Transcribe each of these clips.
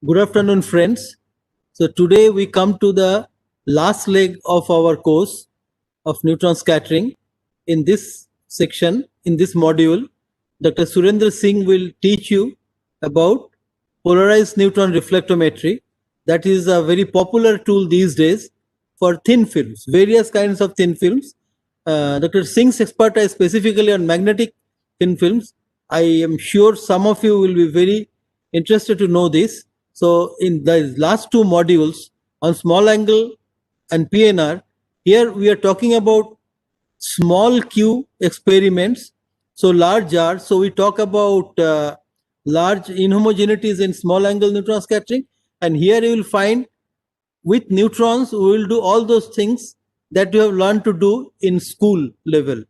Good afternoon, friends. So today we come to the last leg of our course of neutron scattering. In this section, in this module, Dr. Surendra Singh will teach you about polarized neutron reflectometry. That is a very popular tool these days for thin films, various kinds of thin films. Dr. Singh's expertise specifically on magnetic thin films. I am sure some of you will be very interested to know this. So in the last two modules on small angle and PNR, here we are talking about small q experiments, so large r. So we talk about large inhomogeneities in small angle neutron scattering, and here you will find with neutrons we will do all those things that you have learned to do in school level: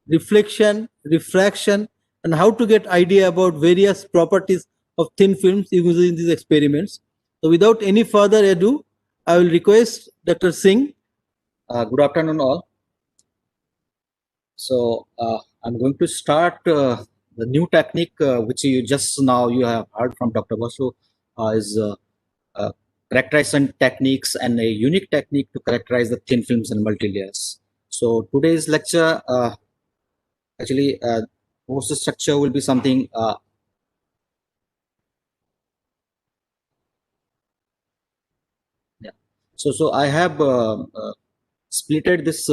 reflection, refraction, and how to get idea about various properties of thin films using these experiments. So without any further ado, I will request Dr. Singh. Good afternoon, all. So I'm going to start the new technique which you just now you have heard from Dr. Basu is characterization techniques and a unique technique to characterize the thin films and multilayers. So today's lecture actually course structure will be something So I have splitted this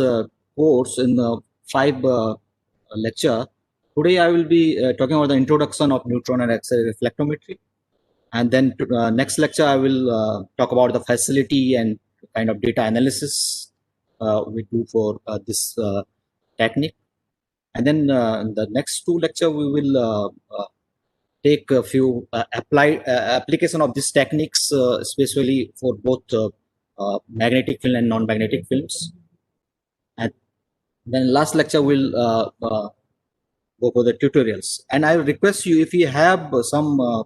course in 5 lecture. Today I will be talking about the introduction of neutron and X-ray reflectometry, and then next lecture I will talk about the facility and kind of data analysis we do for this technique, and then in the next 2 lecture we will take a few application of these techniques, especially for both magnetic film and non-magnetic films. And then last lecture we'll go for the tutorials. And I request you, if you have some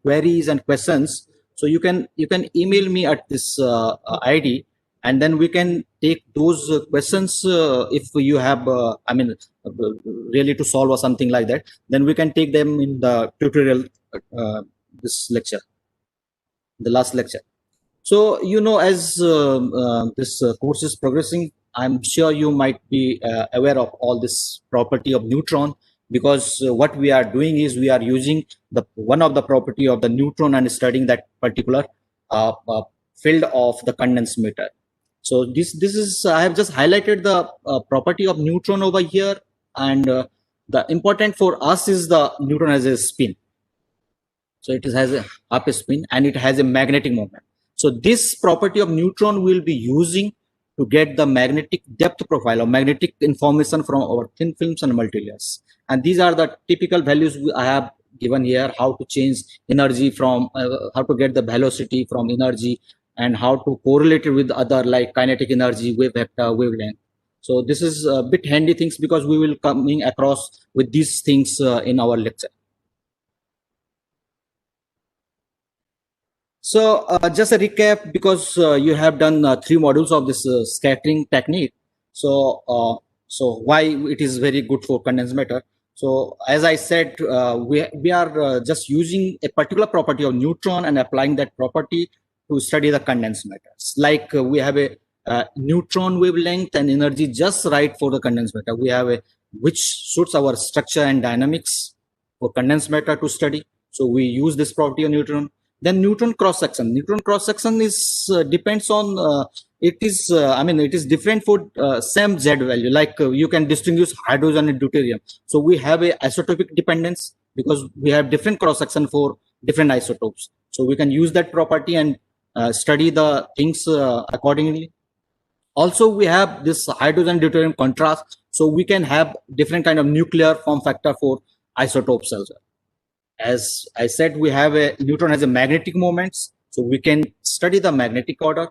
queries and questions, so you can email me at this ID, and then we can take those questions if you have really to solve or something like that, then we can take them in the tutorial this lecture, the last lecture. So, as this course is progressing, I'm sure you might be aware of all this property of neutron, because what we are doing is we are using one of the property of the neutron and studying that particular field of the condensed matter. So this is, I have just highlighted the property of neutron over here, and the important for us is the neutron has a spin. So it has a half a spin and it has a magnetic moment. So this property of neutron will be using to get the magnetic depth profile or magnetic information from our thin films and multilayers. And these are the typical values I have given here: how to change energy from, how to get the velocity from energy, and how to correlate it with other like kinetic energy, wave vector, wavelength. So this is a bit handy things, because we will coming across with these things in our lecture. So just a recap, because you have done 3 modules of this scattering technique. So why it is very good for condensed matter. So as I said, we are just using a particular property of neutron and applying that property to study the condensed matters. Like we have a neutron wavelength and energy just right for the condensed matter. We have a which suits our structure and dynamics for condensed matter to study. So we use this property of neutron. Then neutron cross section. Neutron cross section is depends on it is it is different for same Z value. Like you can distinguish hydrogen and deuterium. So we have a isotopic dependence, because we have different cross section for different isotopes. So we can use that property and study the things accordingly. Also, we have this hydrogen deuterium contrast. So we can have different kind of nuclear form factor for isotopes as well. As I said, we have a neutron has a magnetic moments, so we can study the magnetic order.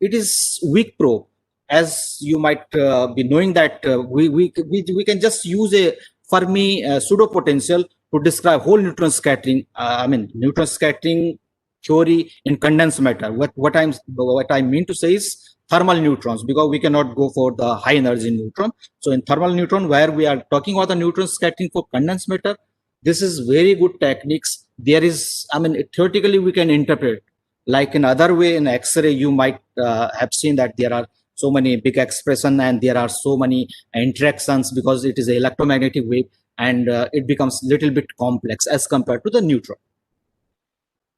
It is weak probe, as you might be knowing that we can just use a Fermi pseudo potential to describe whole neutron scattering. Neutron scattering theory in condensed matter. What I mean to say is thermal neutrons, because we cannot go for the high energy neutron. So in thermal neutron, where we are talking about the neutron scattering for condensed matter, this is very good techniques there is, I mean, theoretically we can interpret like in other way. In X-ray, you might have seen that there are so many big expression and there are so many interactions because it is an electromagnetic wave, and it becomes little bit complex as compared to the neutron.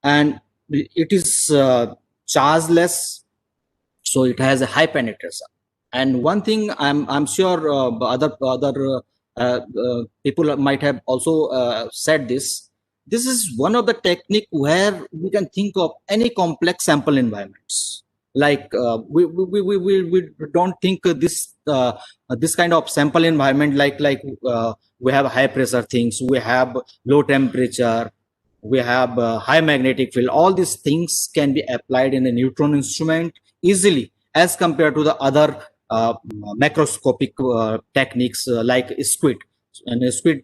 And it is chargeless, so it has a high penetration. And one thing I'm sure other people might have also said this. This is one of the technique where we can think of any complex sample environments. Like we don't think this kind of sample environment like we have high pressure things, we have low temperature, we have high magnetic field. All these things can be applied in a neutron instrument easily as compared to the other macroscopic techniques like squid. And a squid,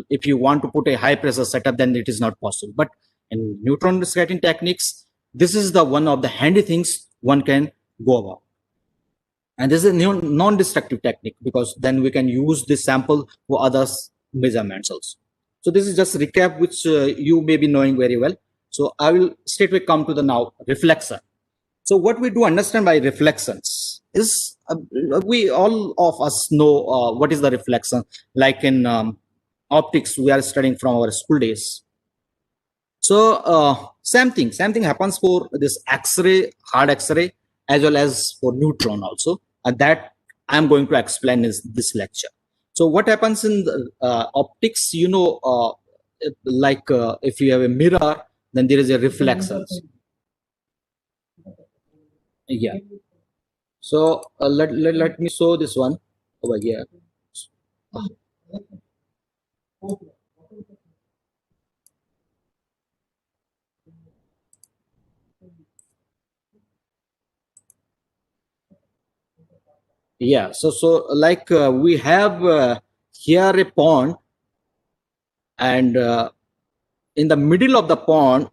if you want to put a high pressure setup, then it is not possible. But in neutron scattering techniques, this is the one of the handy things one can go about. And this is a non-destructive technique because then we can use this sample for other measurements also. So this is just a recap which you may be knowing very well. So I will straightway come to the now reflection. So what we do understand by reflections is we all of us know what is the reflection. Like in optics, we are studying from our school days. So same thing happens for this X-ray, hard X-ray, as well as for neutron also. And that I'm going to explain in this lecture. So what happens in the, optics, you know, if you have a mirror, then there is a reflection. Yeah. So let me show this one over here. Yeah. So like we have here a pond, and in the middle of the pond,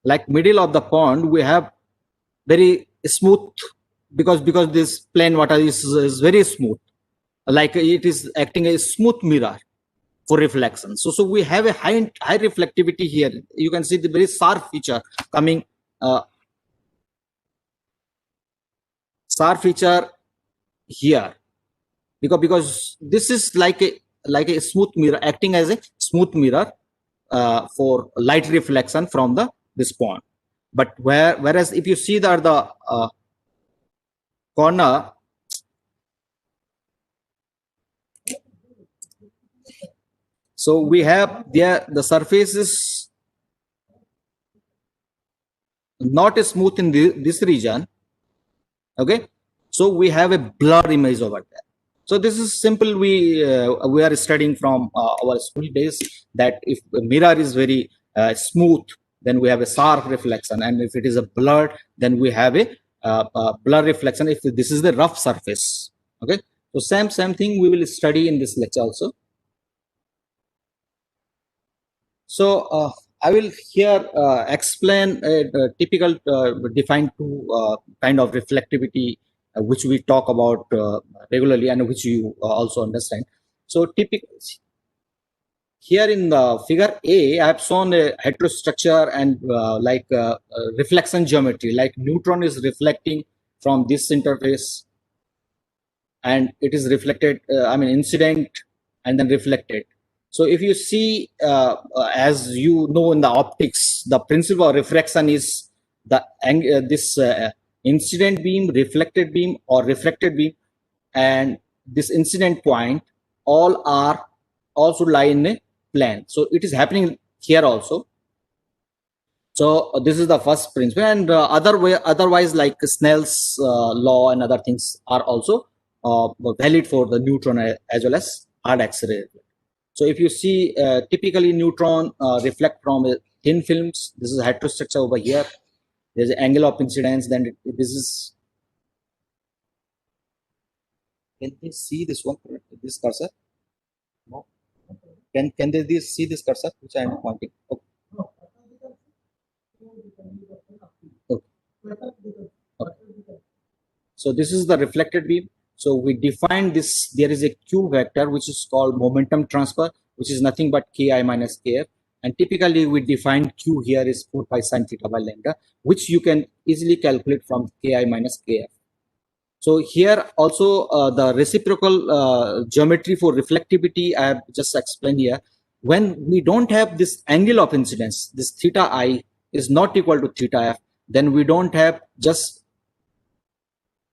like middle of the pond, we have very smooth, because this plain water is very smooth, like it is acting as a smooth mirror for reflection. So we have a high reflectivity here. You can see the very sharp feature coming, sharp feature here, because this is like a smooth mirror, acting as a smooth mirror for light reflection from the this pond. But whereas if you see the corner, so we have there the surface is not smooth in this region. Okay, so we have a blur image over there. So this is simple. We are studying from our school days that if a mirror is very smooth, then we have a sharp reflection, and if it is a blurred, then we have a blur reflection if this is the rough surface. Okay, so same thing we will study in this lecture also. So I will here explain a typical defined two kind of reflectivity which we talk about regularly and which you also understand. So typical here in the figure A, I have shown a heterostructure and reflection geometry. Like neutron is reflecting from this interface, and it is reflected. Incident and then reflected. So if you see, as you know in the optics, the principle of refraction is this incident beam, reflected beam, or reflected beam, and this incident point all should lie in a plane. So it is happening here also. So this is the first principle, and otherwise like Snell's law and other things are also valid for the neutron as well as hard X-ray. So if you see, typically neutron reflect from thin films. This is heterostructure over here. There's an angle of incidence. Then this is. Can they see this one? This cursor? No. Can they see this cursor which I am pointing? Okay. Okay. Okay. So this is the reflected beam. So we define this, there is a Q vector which is called momentum transfer, which is nothing but Ki minus Kf. And typically we define Q here is 4 pi sin theta by lambda, which you can easily calculate from Ki minus Kf. So here also the reciprocal geometry for reflectivity I have just explained here. When we don't have this angle of incidence, this theta I is not equal to theta f, then we don't have just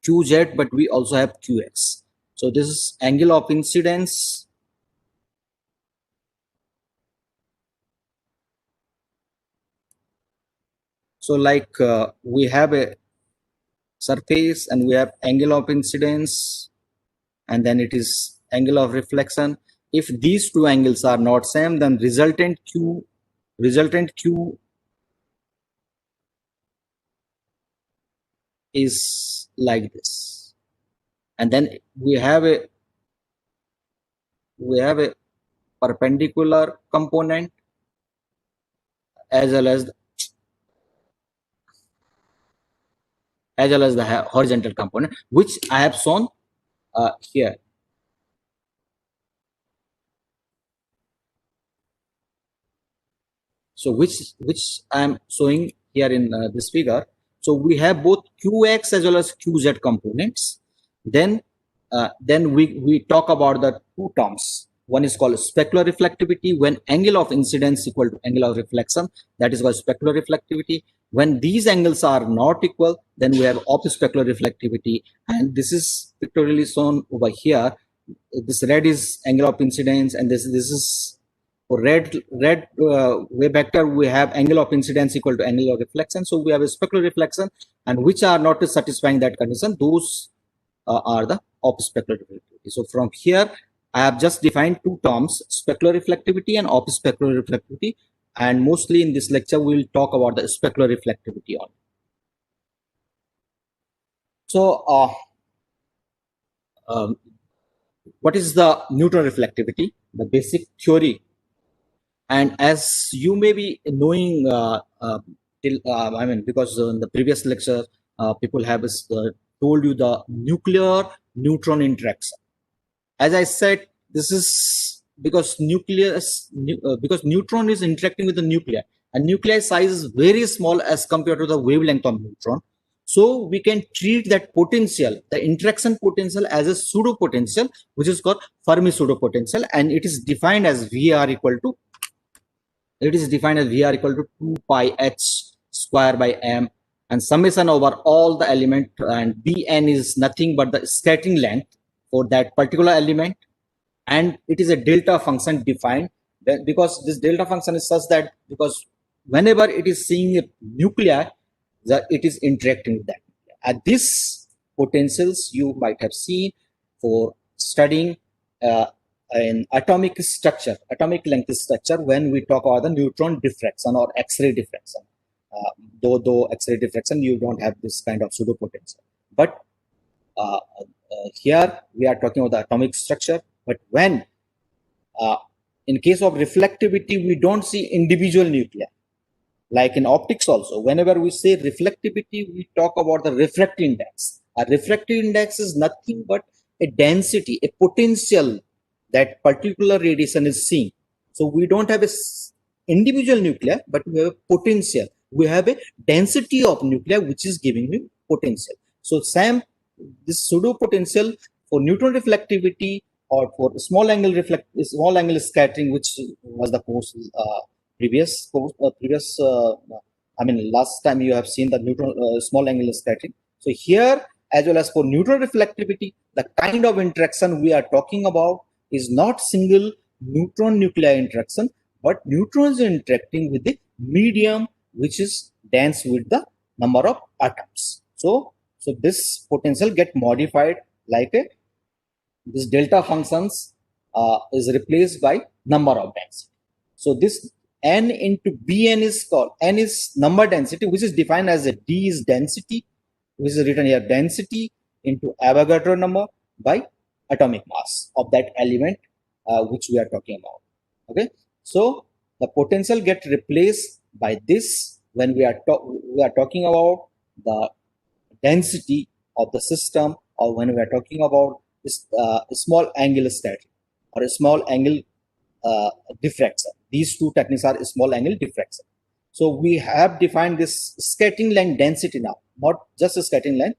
Qz, but we also have Qx. So this is angle of incidence. So like we have a surface and we have angle of incidence, and then it is angle of reflection. If these two angles are not same, then resultant Q is like this. And then we have a perpendicular component as well as the horizontal component, which I have shown here. So which I am showing here in this figure. So we have both Qx as well as Qz components. Then we talk about the two terms. One is called specular reflectivity, when angle of incidence equal to angle of reflection, that is called specular reflectivity. When these angles are not equal, then we have off-specular reflectivity, and this is pictorially shown over here. This red is angle of incidence, and this is for red wave vector. We have angle of incidence equal to angle of reflection. So we have a specular reflection, and which are not satisfying that condition, those are the off-specular reflectivity. So from here, I have just defined two terms, specular reflectivity and off-specular reflectivity. And mostly in this lecture, we will talk about the specular reflectivity only. So what is the neutron reflectivity? The basic theory. And as you may be knowing, because in the previous lecture, people have told you the nuclear neutron interaction. As I said, this is because because neutron is interacting with the nuclei, and nuclei size is very small as compared to the wavelength of neutron. So we can treat that potential, the interaction potential, as a pseudo potential, which is called Fermi pseudo potential, and it is defined as VR equal to 2 pi h square by m, and summation over all the element, and Bn is nothing but the scattering length for that particular element, and it is a delta function defined because this delta function is such that because whenever it is seeing a nuclei, it is interacting with that. At this potentials you might have seen for studying in atomic length structure, when we talk about the neutron diffraction or X-ray diffraction. Though X-ray diffraction, you don't have this kind of pseudo potential, but here we are talking about the atomic structure. But when in case of reflectivity, we don't see individual nuclei. Like in optics also, whenever we say reflectivity, we talk about the refractive index. A refractive index is nothing but a density, a potential that particular radiation is seeing. So we don't have a individual nuclei, but we have a potential. We have a density of nuclei which is giving you potential. So this pseudo potential for neutron reflectivity or for small angle scattering, which was the course last time you have seen the neutron small angle scattering. So here, as well as for neutron reflectivity, the kind of interaction we are talking about is not single neutron nuclei interaction, but neutrons interacting with the medium which is dense with the number of atoms. So this potential get modified like this delta functions is replaced by number of density. So this n into Bn is called, n is number density, which is defined as a D is density, which is written here density into Avogadro number by atomic mass of that element which we are talking about. Okay, so the potential get replaced by this when we are talking about the density of the system, or when we are talking about this small angle scattering or a small angle diffraction. These two techniques are small angle diffraction. So we have defined this scattering length density now, not just a scattering length,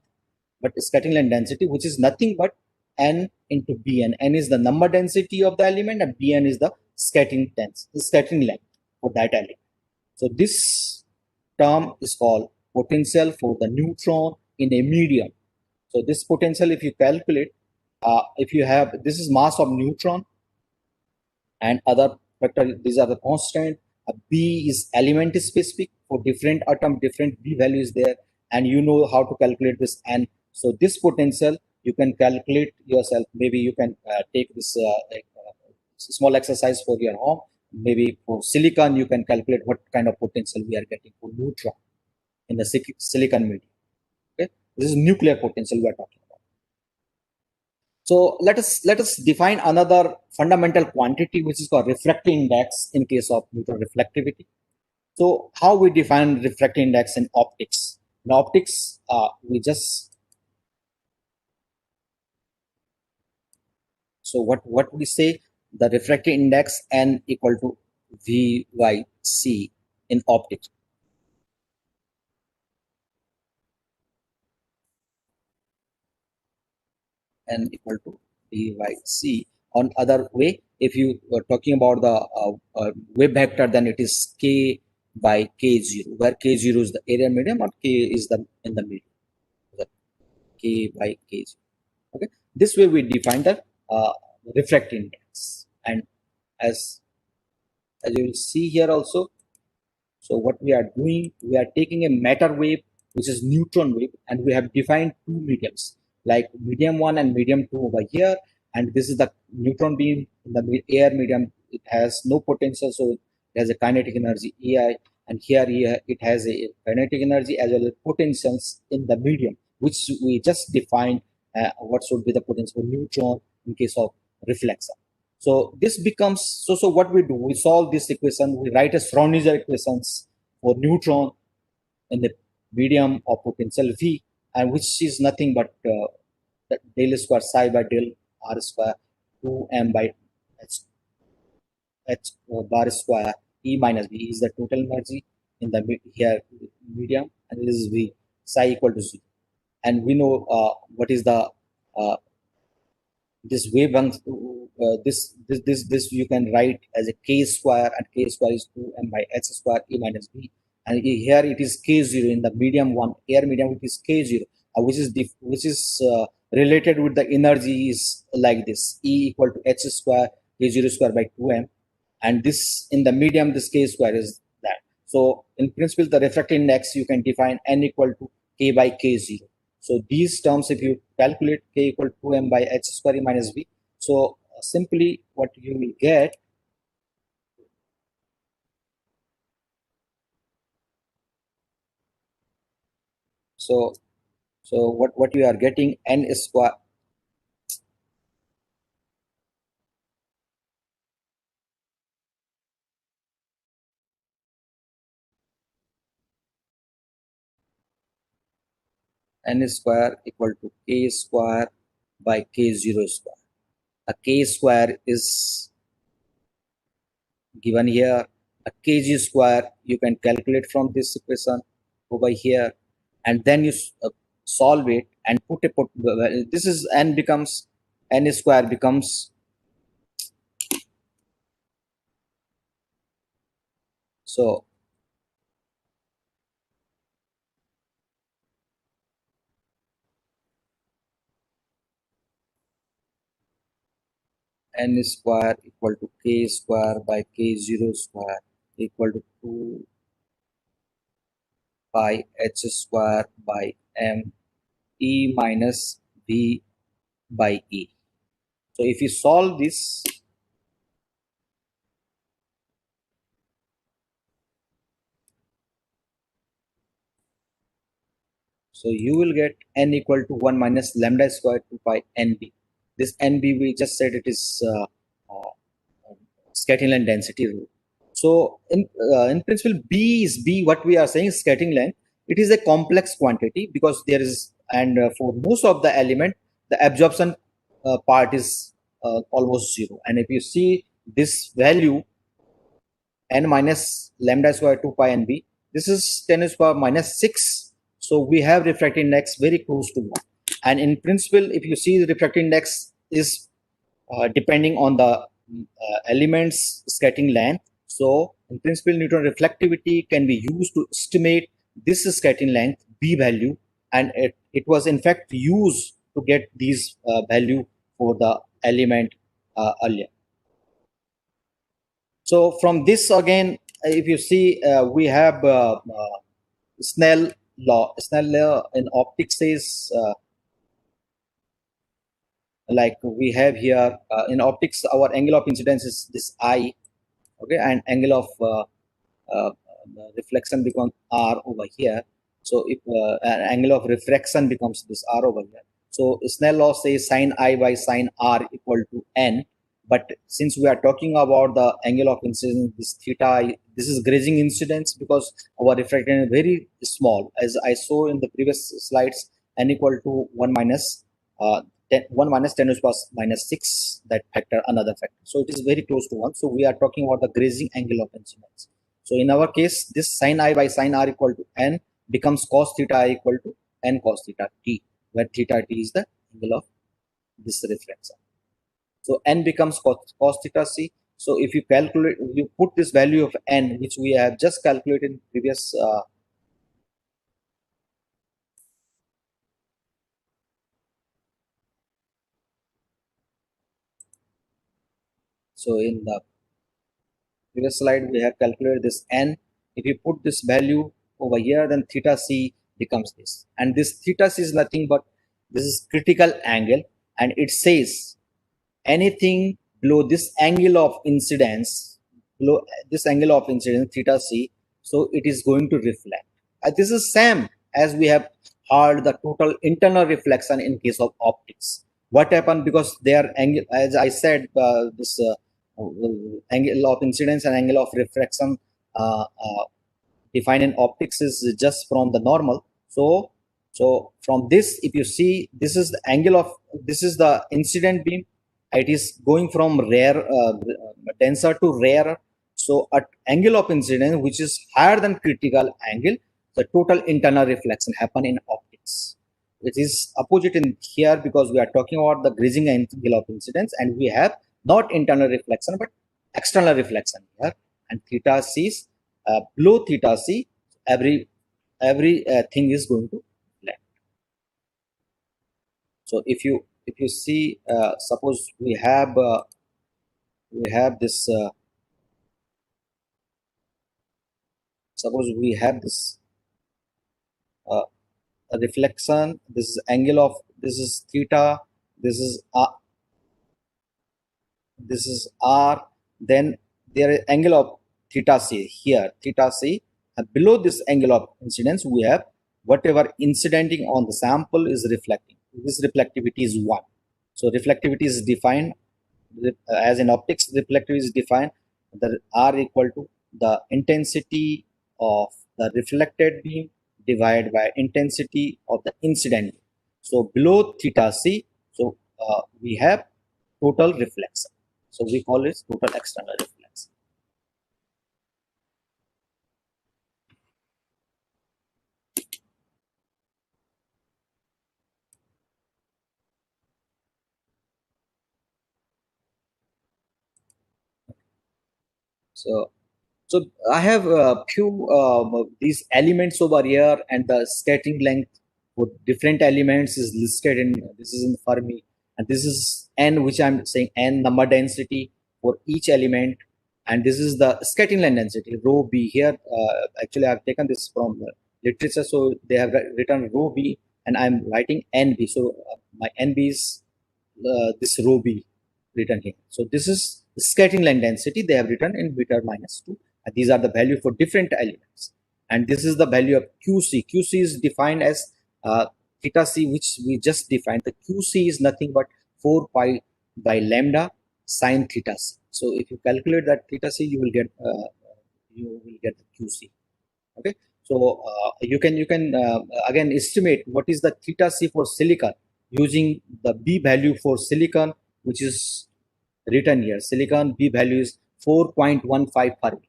but scattering length density, which is nothing but n into bn. N is the number density of the element, and bn is the scattering length for that element. So this term is called potential for the neutron in a medium. So this potential, if you calculate, if you have, this is mass of neutron and other factor, these are the constant. B is element specific for different atom, different B value is there, and you know how to calculate this n. So this potential you can calculate yourself. Maybe you can take this small exercise for your home. Maybe for silicon, you can calculate what kind of potential we are getting for neutron in the silicon medium. Okay, this is nuclear potential we are talking about. So let us define another fundamental quantity, which is called refractive index in case of neutron reflectivity. So how we define refractive index in optics? In optics, we just, so what we say, the refractive index n equal to v by c in optics. N equal to v by c. On other way, if you were talking about the wave vector, then it is k by k0, where k0 is the area medium or k is the in the medium. K by k0. Okay, this way we define the refractive index, and as you will see here also. So what we are doing, we are taking a matter wave, which is neutron wave, and we have defined two mediums, like medium 1 and medium 2 over here. And this is the neutron beam in the air medium. It has no potential, so it has a kinetic energy EI. And here it has a kinetic energy as well as potentials in the medium, which we just defined what should be the potential for neutron in case of reflection. So this becomes, so what we do, we solve this equation, we write a Schrodinger equations for neutron in the medium of potential V, and which is nothing but del square psi by del r square 2m by h bar square E minus V is the total energy in the here medium, and this is V psi equal to 0. And we know what is the this wavelength, this you can write as a k square, and k square is 2m by h square E minus B, and here it is k0 in the medium 1 air medium, it is k0, which is related with the energy is like this, E equal to h square k0 square by 2m, and this in the medium, this k square is that. So in principle, the refractive index you can define n equal to k by k0. So these terms, if you calculate k equal to 2m by h square E minus V, so simply what you will get, so what you are getting, n square, n square equal to k square by k0 square. A k square is given here, a kg square you can calculate from this equation over here, and then you solve it and put this is n becomes, n square becomes, so n square equal to k square by k0 square equal to 2 by h square by m E minus V by E. So if you solve this, so you will get n equal to 1 minus lambda square 2 pi nb. This nb, we just said it is scattering length density rule. So in principle, B is B, what we are saying is scattering length. It is a complex quantity because there is and for most of the element, the absorption part is almost zero. And if you see this value n minus lambda square 2 pi n b, this is 10 to the power minus 6. So we have refractive index very close to 1. And in principle, if you see the refractive index is depending on the element's scattering length. So in principle, neutron reflectivity can be used to estimate this scattering length B value, and it was in fact used to get these value for the element earlier. So from this again, if you see, we have Snell law. Snell law in optics says, like we have here in optics, our angle of incidence is this I, okay, and angle of reflection becomes R over here. So if an angle of refraction becomes this R over here. So Snell law says sine I by sine R equal to N. But since we are talking about the angle of incidence, this theta, this is grazing incidence because our refraction is very small. As I saw in the previous slides, N equal to 1 minus 1 minus 10 to the power minus 6, that factor, another factor. So it is very close to 1. So we are talking about the grazing angle of incidence. So in our case, this sine I by sine R equal to N becomes cos theta I equal to N cos theta T, where theta T is the angle of this reflection. So N becomes cos theta C. So if you calculate, you put this value of N, which we have just calculated in previous so in the previous slide, we have calculated this N. If you put this value over here, then theta C becomes this. And this theta C is nothing but this is critical angle. And it says anything below this angle of incidence, theta C, so it is going to reflect. This is same as we have heard the total internal reflection in case of optics. What happened, because their angle, as I said, this angle of incidence and angle of refraction defined in optics is just from the normal. So from this, if you see, this is the angle of, this is the incident beam. It is going from rare, denser to rarer. So at angle of incidence, which is higher than critical angle, the total internal reflection happen in optics. It is opposite in here because we are talking about the grazing angle of incidence, and we have not internal reflection but external reflection here. And theta C is below theta C, every thing is going to reflect. So if you see, suppose we have this suppose we have this reflection, this is angle of, this is theta, this is R, then there is angle of theta C here, theta C, and below this angle of incidence we have whatever incidenting on the sample is reflecting. This reflectivity is 1. So reflectivity is defined as in optics, reflectivity is defined the R equal to the intensity of the reflected beam divided by intensity of the incident beam. So below theta C, so we have total reflection. So we call it total external reflection. So I have a few these elements over here, and the scattering length for different elements is listed in, this is in Fermi, and this is N, which I'm saying N number density for each element, and this is the scattering length density, rho B here. Actually, I've taken this from literature, so they have written rho B, and I'm writing NB. So my NB is this rho B written here. So this is the scattering length density they have written in beta minus 2. And these are the value for different elements. And this is the value of QC. QC is defined as theta C, which we just defined. The QC is nothing but 4 pi by lambda sine theta C. So if you calculate that theta C, you will get the QC. Okay. So you can again estimate what is the theta C for silicon using the B value for silicon, which is written here. Silicon B value is 4.15 Fermi.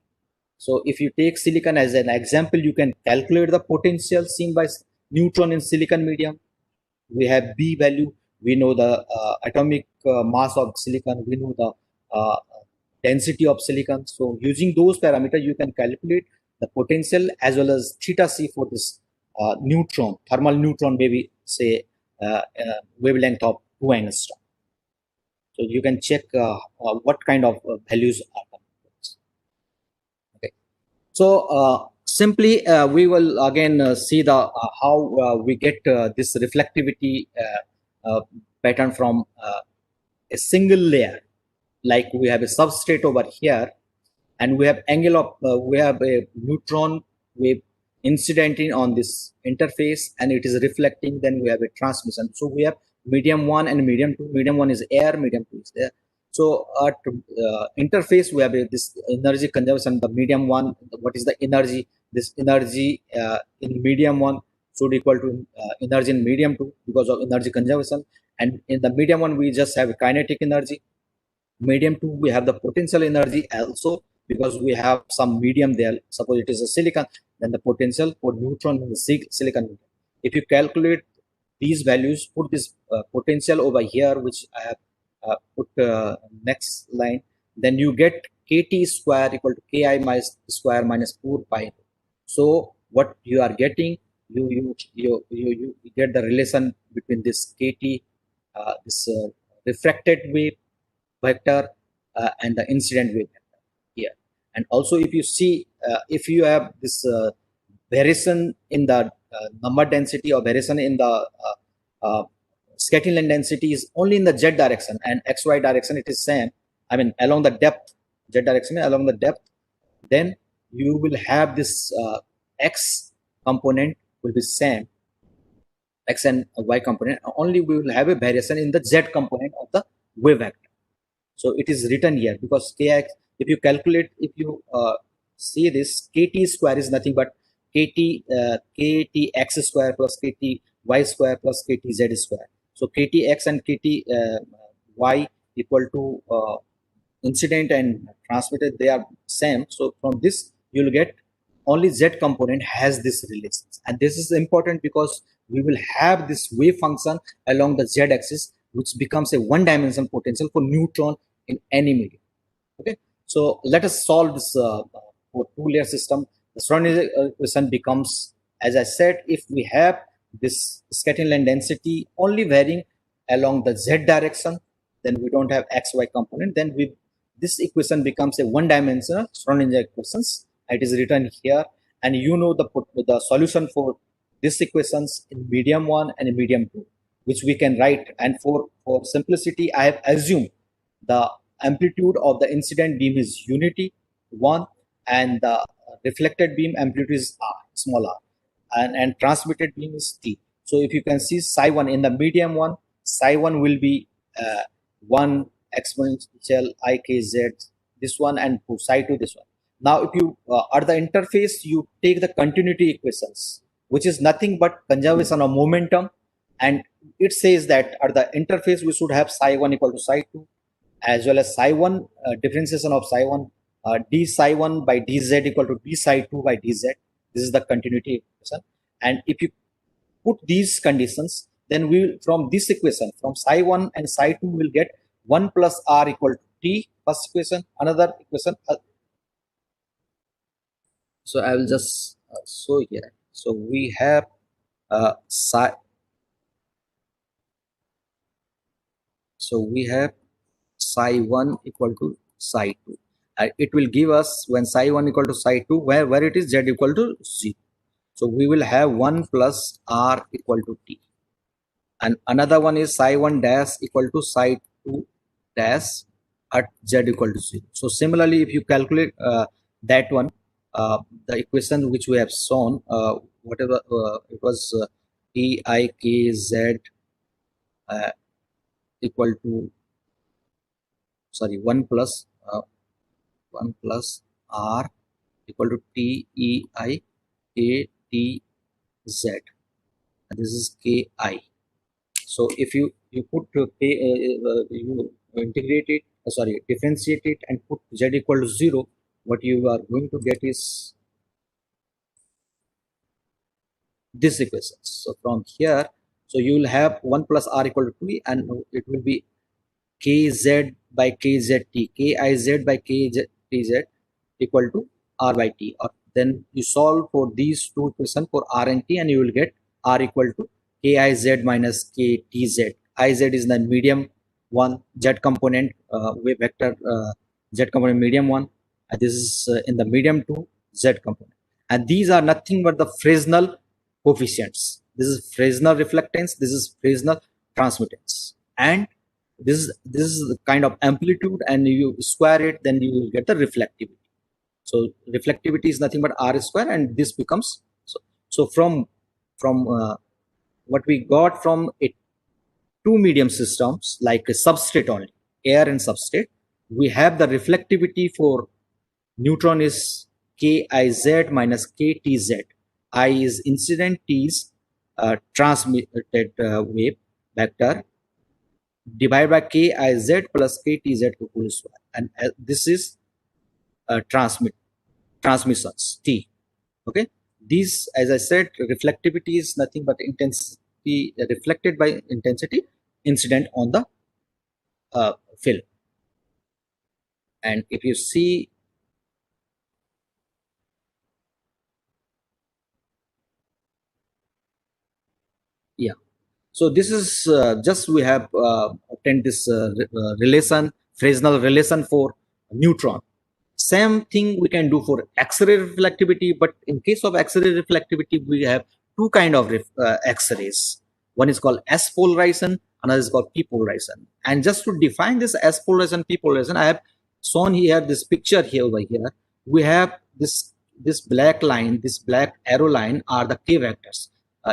So if you take silicon as an example, you can calculate the potential seen by neutron in silicon medium. We have B value, we know the atomic mass of silicon, we know the density of silicon. So using those parameters, you can calculate the potential as well as theta C for this neutron, thermal neutron, maybe say wavelength of 2 angstrom. So you can check what kind of values are coming. Okay. So simply we will again see the how we get this reflectivity pattern from a single layer. Like we have a substrate over here, and we have angle of we have a neutron wave incidenting on this interface, and it is reflecting. Then we have a transmission. So we have medium 1 and medium 2. Medium 1 is air, medium 2 is air. So at interface we have this energy conservation. The medium 1, what is the energy? This energy in medium 1 should equal to energy in medium 2 because of energy conservation. And in the medium 1 we just have kinetic energy. Medium 2 we have the potential energy also, because we have some medium there. Suppose it is a silicon, then the potential for neutron in the silicon. If you calculate these values, put this potential over here, which I have put next line, then you get kT square equal to ki minus square minus 4 pi. So what you are getting, you get the relation between this kT, this refracted wave vector and the incident wave vector here. And also if you see, if you have this variation in the number density or variation in the scattering line density is only in the z direction, and xy direction it is same, I mean along the depth, z direction along the depth, then you will have this x component will be same, x and y component, only we will have a variation in the z component of the wave vector. So it is written here because kx, if you calculate, if you see this, kt square is nothing but ktx square plus kty square plus ktz square. So ktx and kty equal to incident and transmitted, they are same. So from this you will get only z component has this relations, and this is important because we will have this wave function along the z axis, which becomes a one-dimensional potential for neutron in any medium. Okay, so let us solve this for two-layer system. The Schrodinger equation becomes, as I said, if we have this scattering line density only varying along the z direction, then we don't have xy component. Then this equation becomes a one-dimensional Schrodinger equations. It is written here, and you know the solution for this equations in medium 1 and in medium 2, which we can write. And for simplicity, I have assumed the amplitude of the incident beam is unity 1, and the reflected beam amplitude is r, small r, and transmitted beam is t. So if you can see psi 1 in the medium 1, psi 1 will be 1 exponential ikz, this one, and for psi 2 this one. Now if you at the interface you take the continuity equations, which is nothing but conservation of momentum, and it says that at the interface we should have psi 1 equal to psi 2, as well as psi 1 differentiation of psi 1 d psi 1 by dz equal to d psi 2 by dz. This is the continuity equation. And if you put these conditions, then we will, from this equation, from psi 1 and psi 2 will get 1 plus r equal to t, first equation. Another equation, so I will just show here. So we have psi, so we have psi 1 equal to psi 2. It will give us when psi 1 equal to psi 2, where it is z equal to 0. So we will have 1 plus r equal to t. And another one is psi 1 dash equal to psi 2 dash at z equal to 0. So similarly, if you calculate that one, the equation which we have shown, whatever it was eikz equal to, sorry, 1 plus r equal to t ei K T Z, and this is Ki. So if you put you integrate it, differentiate it and put Z equal to 0, what you are going to get is this equation. So from here, so you will have 1 plus R equal to 2, and it will be Kz by Kzt, Kiz by Kz equal to R by T. Or then you solve for these two equations for R and T, and you will get R equal to Kiz minus Ktz. Iz is the medium one, Z component wave vector, Z component medium one, and this is in the medium two, Z component. And these are nothing but the Fresnel coefficients. This is Fresnel reflectance, this is Fresnel transmittance, and this is the kind of amplitude, and you square it, then you will get the reflectivity. So reflectivity is nothing but R square, and this becomes so from what we got from a two medium systems like a substrate only, air and substrate, we have the reflectivity for neutron is Kiz minus Ktz. I is incident, T is transmitted wave vector, divided by Kiz plus Ktz to whole square, and this is transmissions T. Okay, these, as I said, reflectivity is nothing but intensity reflected by intensity incident on the film. And if you see, yeah, so this is just we have obtained this relation, Fresnel relation for neutron. Same thing we can do for X-ray reflectivity, but in case of X-ray reflectivity, we have two kind of X-rays. One is called S polarization, another is called P polarization. And just to define this S polarization, P polarization, I have shown here this picture here over here. We have this black line, this black arrow line are the K vectors: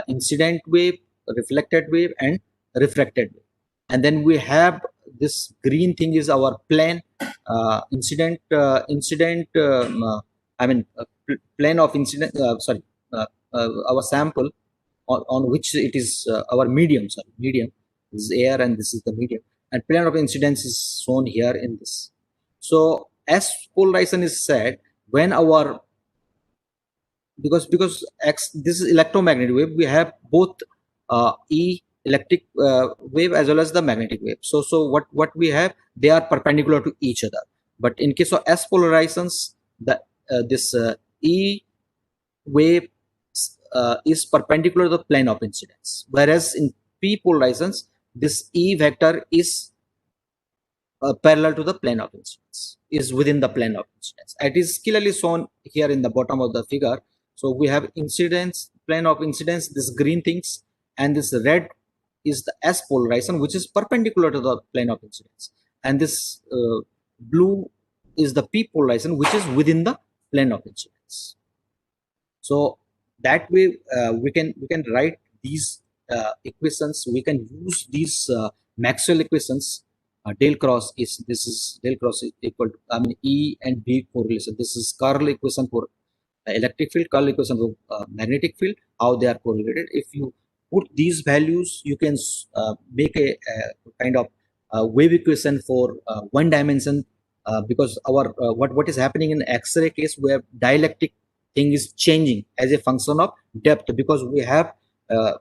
incident wave, reflected wave, and refracted wave. And then we have this green thing is our plane, plane of incident, our sample on which it is our medium. Medium, this is air and this is the medium, and plane of incidence is shown here in this. So S polarization is said when our, because this is electromagnetic wave, we have both E electric wave as well as the magnetic wave. So what we have, they are perpendicular to each other. But in case of S polarizations, the this E wave is perpendicular to the plane of incidence, whereas in P polarizations, this E vector is parallel to the plane of incidence, is within the plane of incidence. It is clearly shown here in the bottom of the figure. So we have incidence, plane of incidence, this green things, and this red is the S polarization, which is perpendicular to the plane of incidence, and this blue is the P polarization, which is within the plane of incidence. So that way we can write these equations. We can use these Maxwell equations. Del cross is equal to E and B correlation. This is curl equation for electric field, curl equation for magnetic field, how they are correlated. If you put these values, you can make a kind of wave equation for one dimension, because our what is happening in X-ray case, where dielectric thing is changing as a function of depth, because we have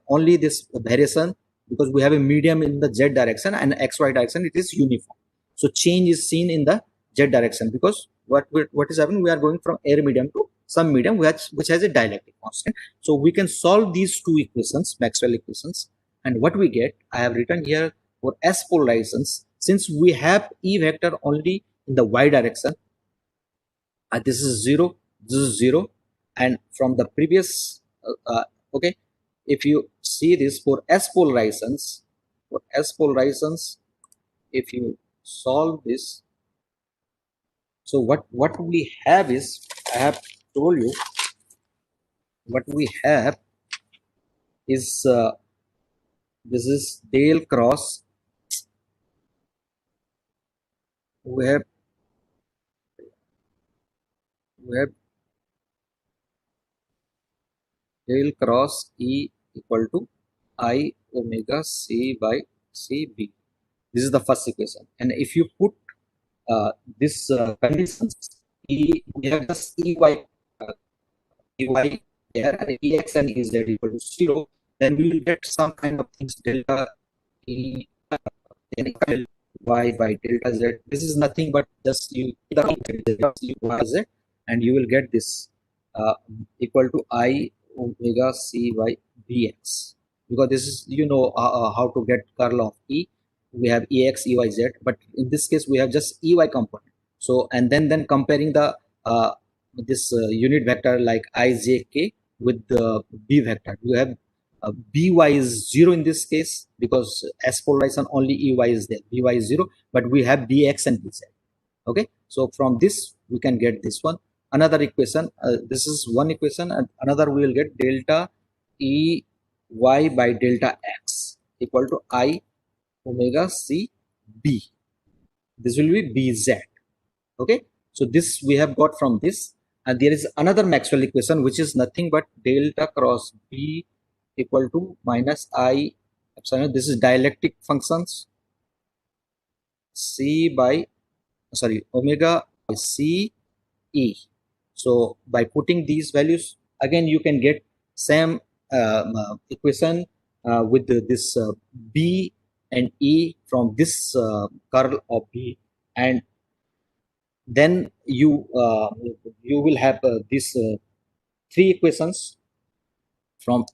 only this variation, because we have a medium in the Z direction and XY direction, it is uniform. So change is seen in the Z direction, because what is happening, we are going from air medium to some medium which has a dielectric constant. So we can solve these two equations, Maxwell equations, and what we get, I have written here for S polarizations, since we have E vector only in the Y direction, this is 0, this is 0, and from the previous okay, if you see this for S polarizations, if you solve this, so what we have is, I have told you, what we have is this is del cross, we have del cross E equal to I omega C by CB. This is the first equation. And if you put this conditions, we have just EY there and EX and EZ equal to 0, then we will get some kind of things delta E then del Y by delta Z. This is nothing but just you Y Z, and you will get this equal to I omega C by Bx, because this is how to get curl of E. We have EX, EY, Z, but in this case we have just EY component. So and then comparing the this unit vector like IJK with the B vector, you have By is 0 in this case because S polarization only EY is there. By is 0, but we have Bx and Bz. Okay, so from this we can get this one. Another equation, this is one equation, and another we will get delta EY by delta X equal to I omega C B. This will be Bz. Okay, so this we have got from this, and there is another Maxwell equation which is nothing but delta cross B equal to minus I epsilon. This is dielectric functions omega by C E. So by putting these values, again you can get same equation with this B and E from this curl of B, and then you will have these three equations from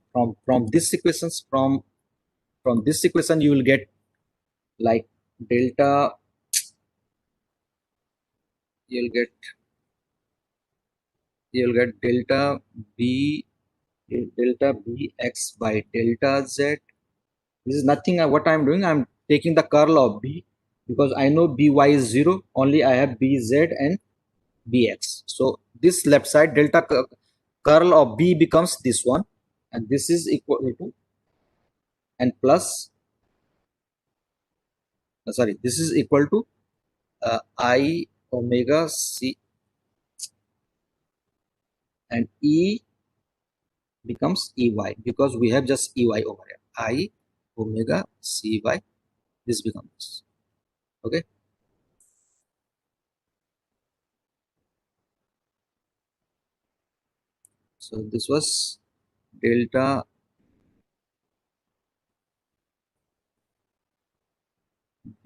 this equations. From this equation you will get like delta, you'll get delta Bx by delta Z. This is nothing what I'm doing. I'm taking the curl of B because I know By is 0, only I have Bz and Bx. So this left side delta curl of B becomes this one, and this is equal to and plus this is equal to I omega C, and E becomes EY because we have just EY over here. I omega CY, this becomes this. Okay, so this was delta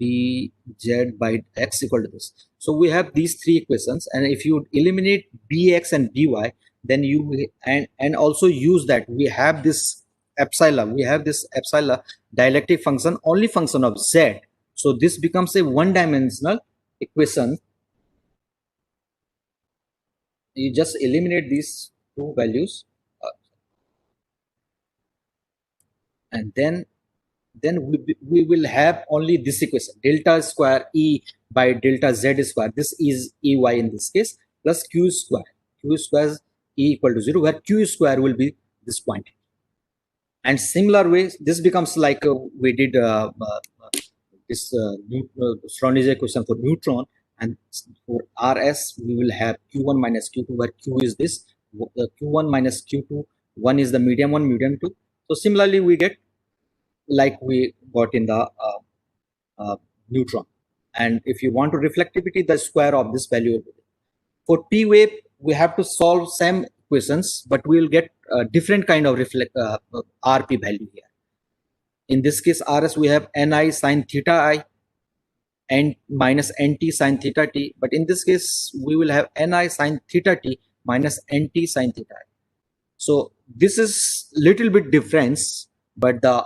Bz by X equal to this. So we have these three equations, and if you eliminate Bx and By, then you and also use that we have this epsilon, dielectric function, only function of Z. So this becomes a one-dimensional equation. You just eliminate these two values, and then we will have only this equation, delta square E by delta Z square. This is EY in this case, plus Q square. Q square E equal to 0, where Q square will be this point. And similar way, this becomes like we did this Schrodinger equation for neutron, and for RS we will have Q1 minus Q2, where Q is this, Q1 minus Q2, 1 is the medium 1, medium 2. So similarly we get like we got in the neutron. And if you want to reflectivity, the square of this value will be there. For P wave, we have to solve same equations, but we will get a different kind of RP value here. In this case, RS, we have Ni sine theta I and minus Nt sine theta t. But in this case, we will have Ni sine theta t minus Nt sine theta I. So this is little bit difference, but the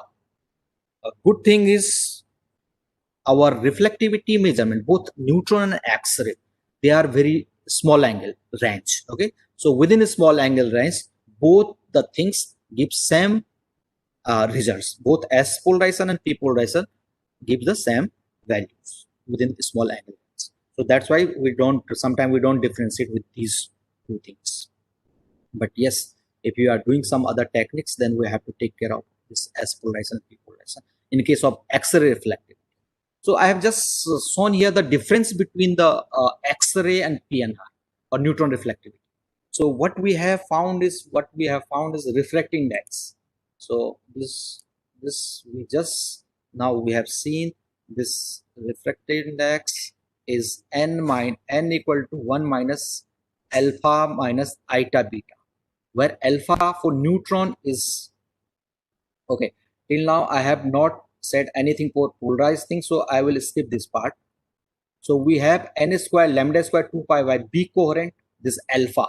good thing is our reflectivity measurement, both neutron and X-ray, they are very small angle range. Okay, so within a small angle range, both the things give same results. Both S polarization and P polarization give the same values within a small angle range. So that's why sometimes we don't differentiate with these two things. But yes, if you are doing some other techniques, then we have to take care of this S polarization, P polarization in case of X-ray reflectivity. So I have just shown here the difference between the X-ray and PNR or neutron reflectivity. So what we have found is refracting index. So this we just now we have seen this refracted index is n equal to 1 minus alpha minus eta beta, where alpha for neutron is okay. Till now I have not said anything for polarized thing, so I will skip this part. So we have n square lambda square 2 pi by b coherent, this alpha,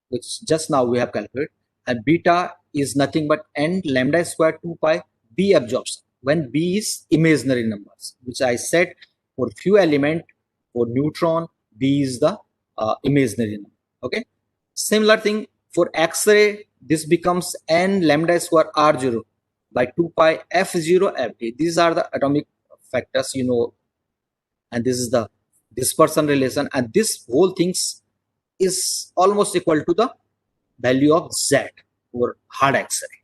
which just now we have calculated, and beta is nothing but n lambda square 2 pi b absorption when b is imaginary numbers, which I said for few element, for neutron b is the imaginary number. Okay, similar thing for X-ray, this becomes n lambda square r0 by 2 pi f0 ft. These are the atomic factors, you know, and this is the dispersion relation, and this whole things is almost equal to the value of Z for hard X-ray.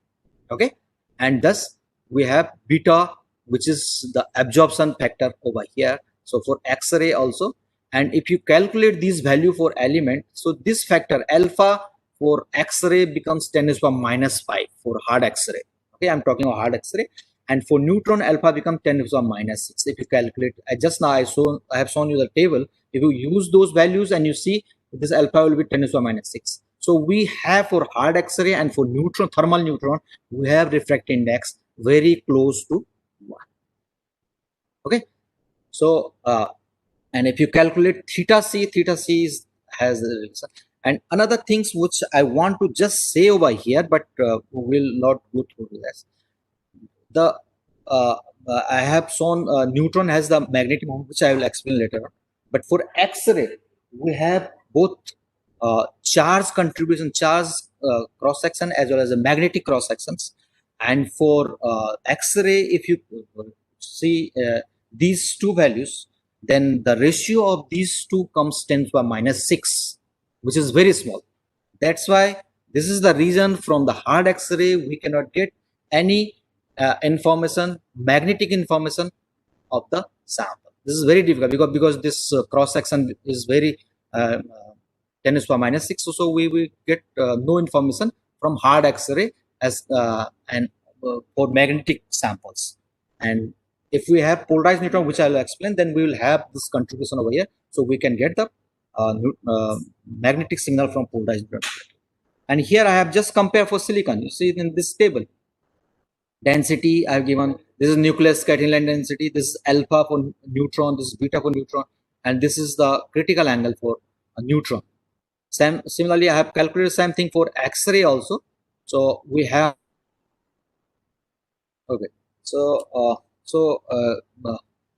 Okay, and thus we have beta, which is the absorption factor over here. So for X-ray also, and if you calculate this value for element, so this factor alpha for X-ray becomes 10 to the power minus 5 for hard X-ray. Okay, I'm talking about hard X-ray. And for neutron, alpha becomes 10 to the power minus 6. If you calculate, I have shown you the table. If you use those values and you see this alpha will be 10 to the power minus 6. So we have for hard X-ray and for neutron, thermal neutron, we have refractive index very close to 1. Okay, so and if you calculate theta c has and another things which I want to just say over here, but we will not go through this. I have shown neutron has the magnetic moment, which I will explain later on. But for X-ray, we have both charge contribution, charge cross section, as well as the magnetic cross sections. And for X-ray, if you see these two values, then the ratio of these two comes 10 to the power minus 6, which is very small. That's why this is the reason from the hard X-ray we cannot get any information, magnetic information of the sample. This is very difficult because this cross section is very 10 to the power minus 6. So we will get no information from hard X-ray as for magnetic samples. And if we have polarized neutron, which I will explain, then we will have this contribution over here. So we can get the magnetic signal from polarized neutron. And here I have just compared for silicon. You see in this table, density I have given. This is nuclear scattering line density. This is alpha for neutron. This is beta for neutron, and this is the critical angle for a neutron. Similarly, I have calculated the same thing for X-ray also. So we have okay. So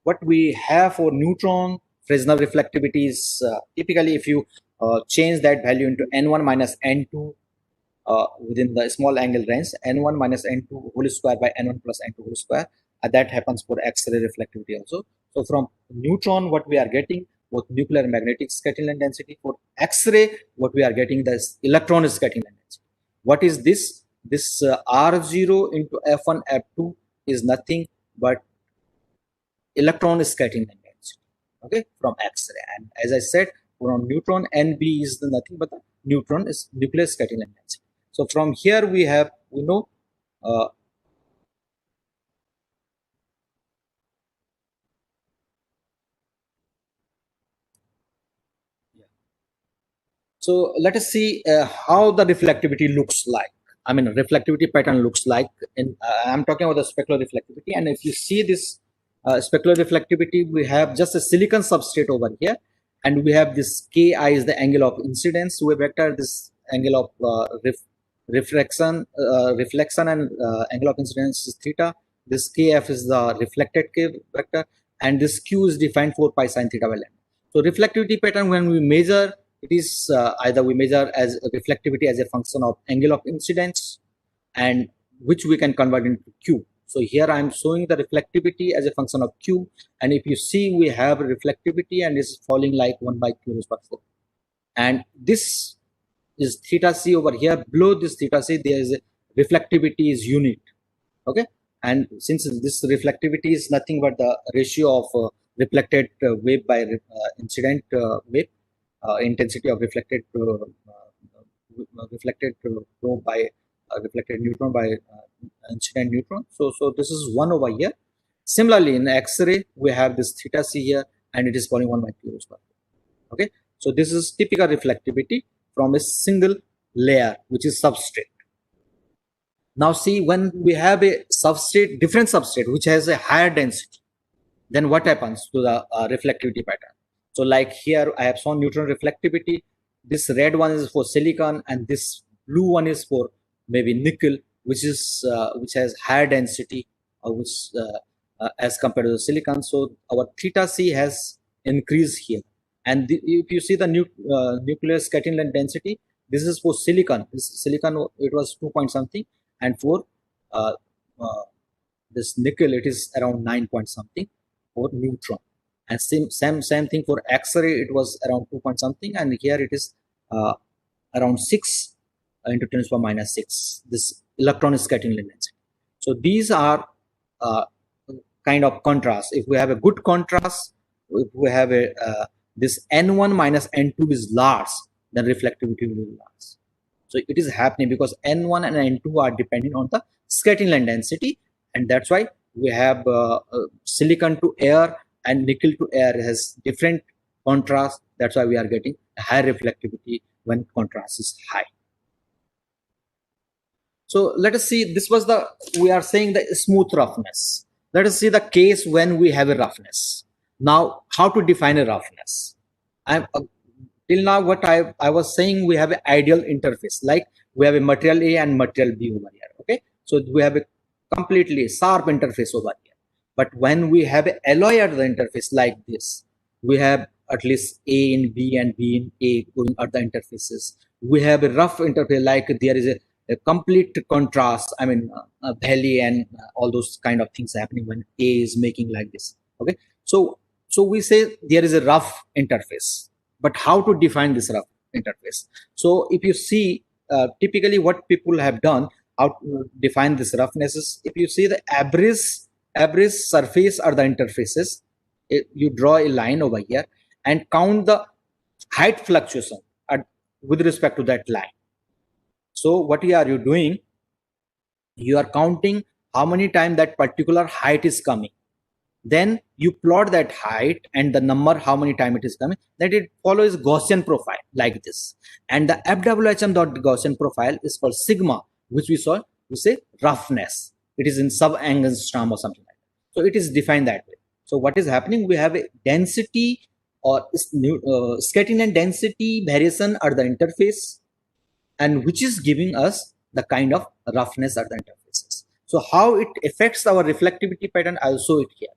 what we have for neutron Fresnel reflectivity is typically if you change that value into n1 minus n2 within the small angle range, n1 minus n2 whole square by n1 plus n2 whole square, that happens for X-ray reflectivity also. So from neutron, what we are getting both nuclear and magnetic scattering line density. For X-ray, what we are getting the electron scattering line density. What is this? This R0 into F1 F2 is nothing but electron scattering line density, okay, from X-ray. And as I said, from neutron, NB is nothing but the neutron is nuclear scattering line density. So from here we know so let us see how the reflectivity looks like. I mean, reflectivity pattern looks like. And I'm talking about the specular reflectivity. And if you see this specular reflectivity, we have just a silicon substrate over here, and we have this Ki is the angle of incidence wave vector, this angle of reflection and angle of incidence is theta. This Kf is the reflected K vector, and this Q is defined 4 pi sin theta by lambda. So reflectivity pattern, when we measure, it is either we measure as reflectivity as a function of angle of incidence, and which we can convert into Q. So here I am showing the reflectivity as a function of Q, and if you see, we have reflectivity and it's falling like 1 by Q raised by 4. And this is theta c over here. Below this theta c, there is a reflectivity is unit. Okay, and since this reflectivity is nothing but the ratio of reflected wave by incident wave, intensity of reflected reflected probe by reflected neutron by incident neutron. So this is one over here. Similarly, in X-ray, we have this theta c here, and it is falling 1 by 2 square. Okay, so this is typical reflectivity from a single layer, which is substrate. Now see, when we have a substrate, different substrate, which has a higher density, then what happens to the reflectivity pattern? So like here, I have shown neutron reflectivity. This red one is for silicon, and this blue one is for maybe nickel, which has higher density, as compared to the silicon. So our theta c has increased here. And if you see the nuclear scattering length density, this is for silicon. This silicon, it was 2 point something, and for this nickel, it is around 9 point something for neutron. And same thing for X-ray, it was around 2 point something, and here it is around 6 into 10 to the power minus 6. This electron scattering length density. So these are kind of contrast. If we have a good contrast, if we have a this N1 minus N2 is large, then reflectivity will be large. So it is happening because N1 and N2 are depending on the scattering length density, and that's why we have silicon to air and nickel to air has different contrast. That's why we are getting a high reflectivity when contrast is high. So let us see, this was we are saying the smooth roughness. Let us see the case when we have a roughness. Now, how to define a roughness? Till now, what I was saying, we have an ideal interface, like we have a material A and material B over here. Okay, so we have a completely sharp interface over here. But when we have an alloy at the interface like this, we have at least A in B and B in A going at the interfaces. We have a rough interface, like there is a complete contrast, I mean valley and all those kind of things happening when A is making like this. Okay, so we say there is a rough interface, but how to define this rough interface? So if you see, typically what people have done, how to define this roughness is, if you see the average surface are the interfaces, you draw a line over here and count the height fluctuation with respect to that line. So what are you doing? You are counting how many times that particular height is coming. Then you plot that height and the number, how many times it is coming, that it follows Gaussian profile like this. And the FWHM dot Gaussian profile is called sigma, which we say roughness. It is in sub-angstrom or something like that. So it is defined that way. So what is happening? We have a density or scattering and density variation at the interface, and which is giving us the kind of roughness at the interfaces. So how it affects our reflectivity pattern, I'll show it here.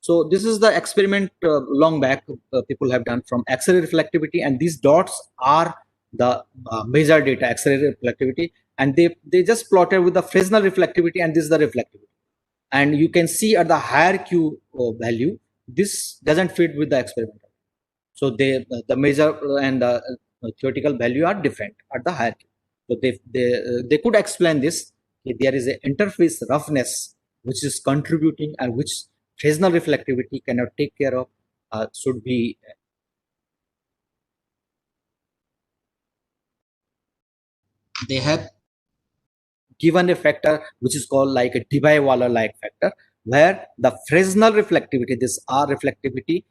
So this is the experiment long back people have done from X-ray reflectivity, and these dots are the measured data X-ray reflectivity, and they just plotted with the Fresnel reflectivity, and this is the reflectivity. And you can see at the higher Q value, this doesn't fit with the experimental. So the measure and the theoretical value are different at the higher Q. So they could explain this. There is an interface roughness which is contributing, and which Fresnel reflectivity cannot take care of, should be they have given a factor which is called like a Debye-Waller-like factor, where the Fresnel reflectivity, this R reflectivity,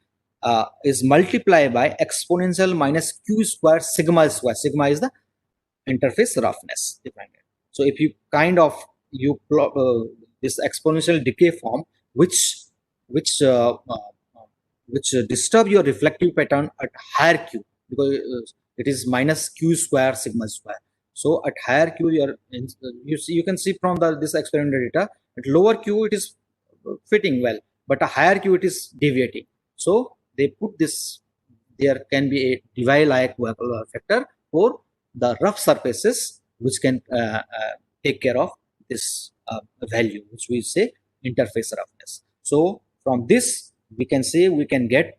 is multiplied by exponential minus Q square sigma square. Sigma is the interface roughness defined. So if you kind of plot this exponential decay form, which disturb your reflective pattern at higher Q, because it is minus Q square sigma square. So at higher Q, you can see from this experimental data, at lower Q it is fitting well, but at higher Q it is deviating. So they put this, there can be a Debye-like factor for the rough surfaces, which can take care of this value, which we say interface roughness. So from this, we can say we can get,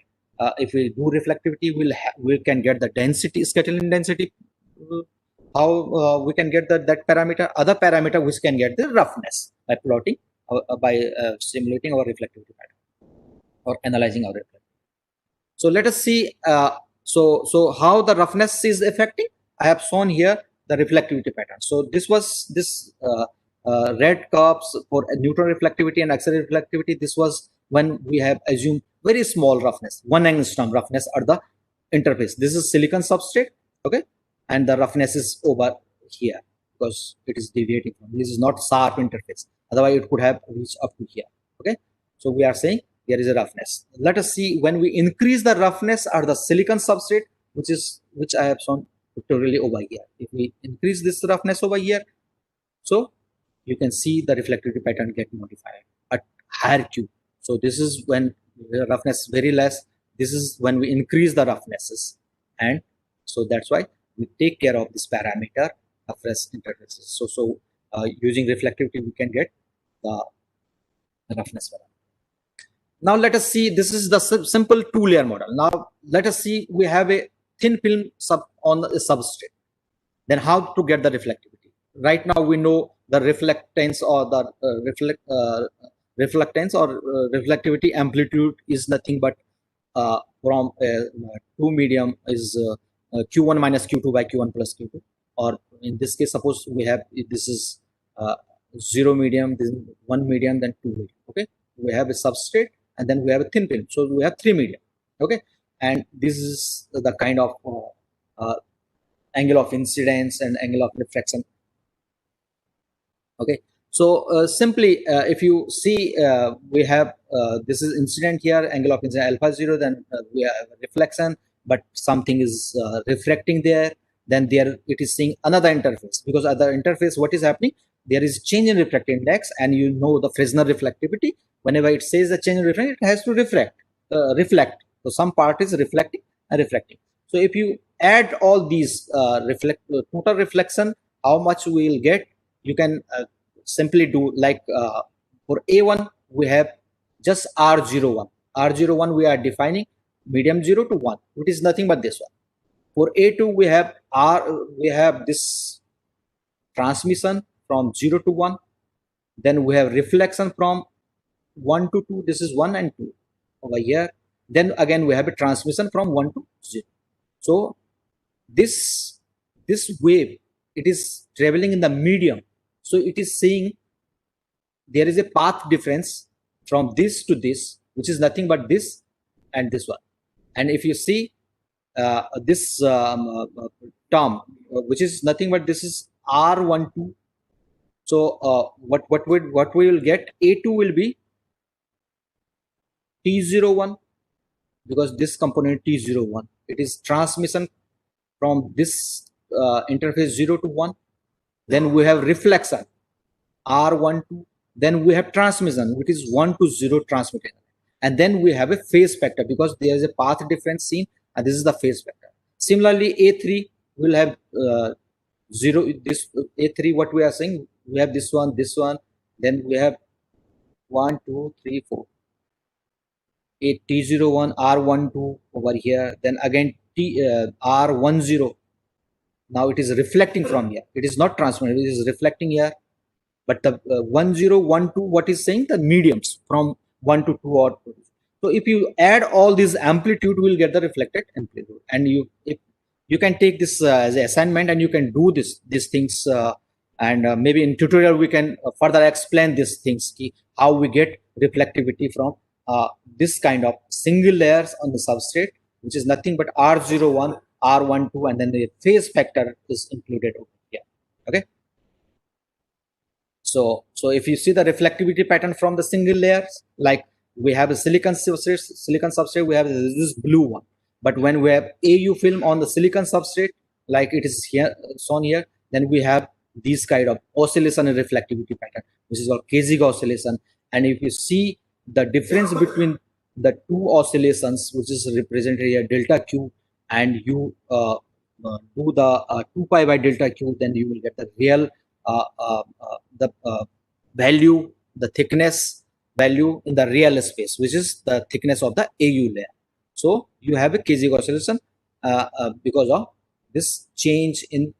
if we do reflectivity, we can get the density, scattering density. How we can get that parameter, other parameter which can get the roughness by plotting, by simulating our reflectivity pattern or analyzing our reflectivity. So let us see. So how the roughness is affecting. I have shown here the reflectivity pattern. So this was this red curves for neutron reflectivity and X-ray reflectivity. This was when we have assumed very small roughness, 1 angstrom roughness at the interface. This is silicon substrate, okay, and the roughness is over here because it is deviating from. This is not sharp interface. Otherwise, it could have reached up to here. Okay, so we are saying there is a roughness. Let us see when we increase the roughness at the silicon substrate, which I have shown pictorially over here. If we increase this roughness over here, so you can see the reflectivity pattern get modified at higher Q. So this is when the roughness is very less. This is when we increase the roughnesses, and so that's why we take care of this parameter roughness interfaces. So using reflectivity, we can get the roughness parameter. Now let us see. This is the simple two-layer model. Now let us see. We have a thin film on the substrate. Then how to get the reflectivity? Right now we know the reflectance or the reflectance or reflectivity amplitude is nothing but from two medium is Q1 minus Q2 by Q1 plus Q2. Or in this case, suppose we have this is 0 medium, this is 1 medium, then 2 medium. Okay, we have a substrate and then we have a thin film. So we have 3 medium. Okay, and this is the kind of angle of incidence and angle of reflection. Okay, so simply if you see we have this is incident here, angle of incidence alpha 0, then we have reflection, but something is refracting there. Then there it is seeing another interface, because at the interface what is happening, there is change in refractive index, and you know the Fresnel reflectivity. Whenever it says the change in refractive, it has to reflect. So some part is reflecting and refracting. So if you add all these total reflection, how much we will get, you can simply do like for A1 we have just R01. R01 we are defining medium 0 to 1. It is nothing but this one. For A2 we have this transmission from 0 to 1. Then we have reflection from 1 to 2. This is 1 and 2 over here. Then again we have a transmission from 1 to 0. So this wave, it is traveling in the medium. So it is saying there is a path difference from this to this, which is nothing but this and this one. And if you see this term, which is nothing but this is R12. So what we will get, A2 will be T01, because this component T01, it is transmission from this interface 0 to 1. Then we have reflection R12. Then we have transmission, which is 1 to 0 transmitted. And then we have a phase factor, because there is a path difference seen, and this is the phase factor. Similarly, A3 will have 0. This A3, what we are saying, we have this one, then we have 1, 2, 3, 4. A T01, R12 over here, then again R10. Now it is reflecting from here. It is not transmitted, it is reflecting here. But the 10, 12, what is saying? The mediums from 1 to 2 or 2. So if you add all these amplitude, we will get the reflected amplitude. And you can take this as an assignment, and you can do these things. And maybe in tutorial we can further explain these things, how we get reflectivity from this kind of single layers on the substrate, which is nothing but R01, R12, and then the phase factor is included over here. Okay. So if you see the reflectivity pattern from the single layers, like we have a silicon substrate, we have this blue one. But when we have AU film on the silicon substrate, like it is here shown here, then we have these kind of oscillation and reflectivity pattern, which is called Kazig oscillation. And if you see the difference between the two oscillations, which is represented here delta Q, and you do the 2 pi by delta Q, then you will get the real value, the thickness value in the real space, which is the thickness of the AU layer. So you have a Kazig oscillation because of this change in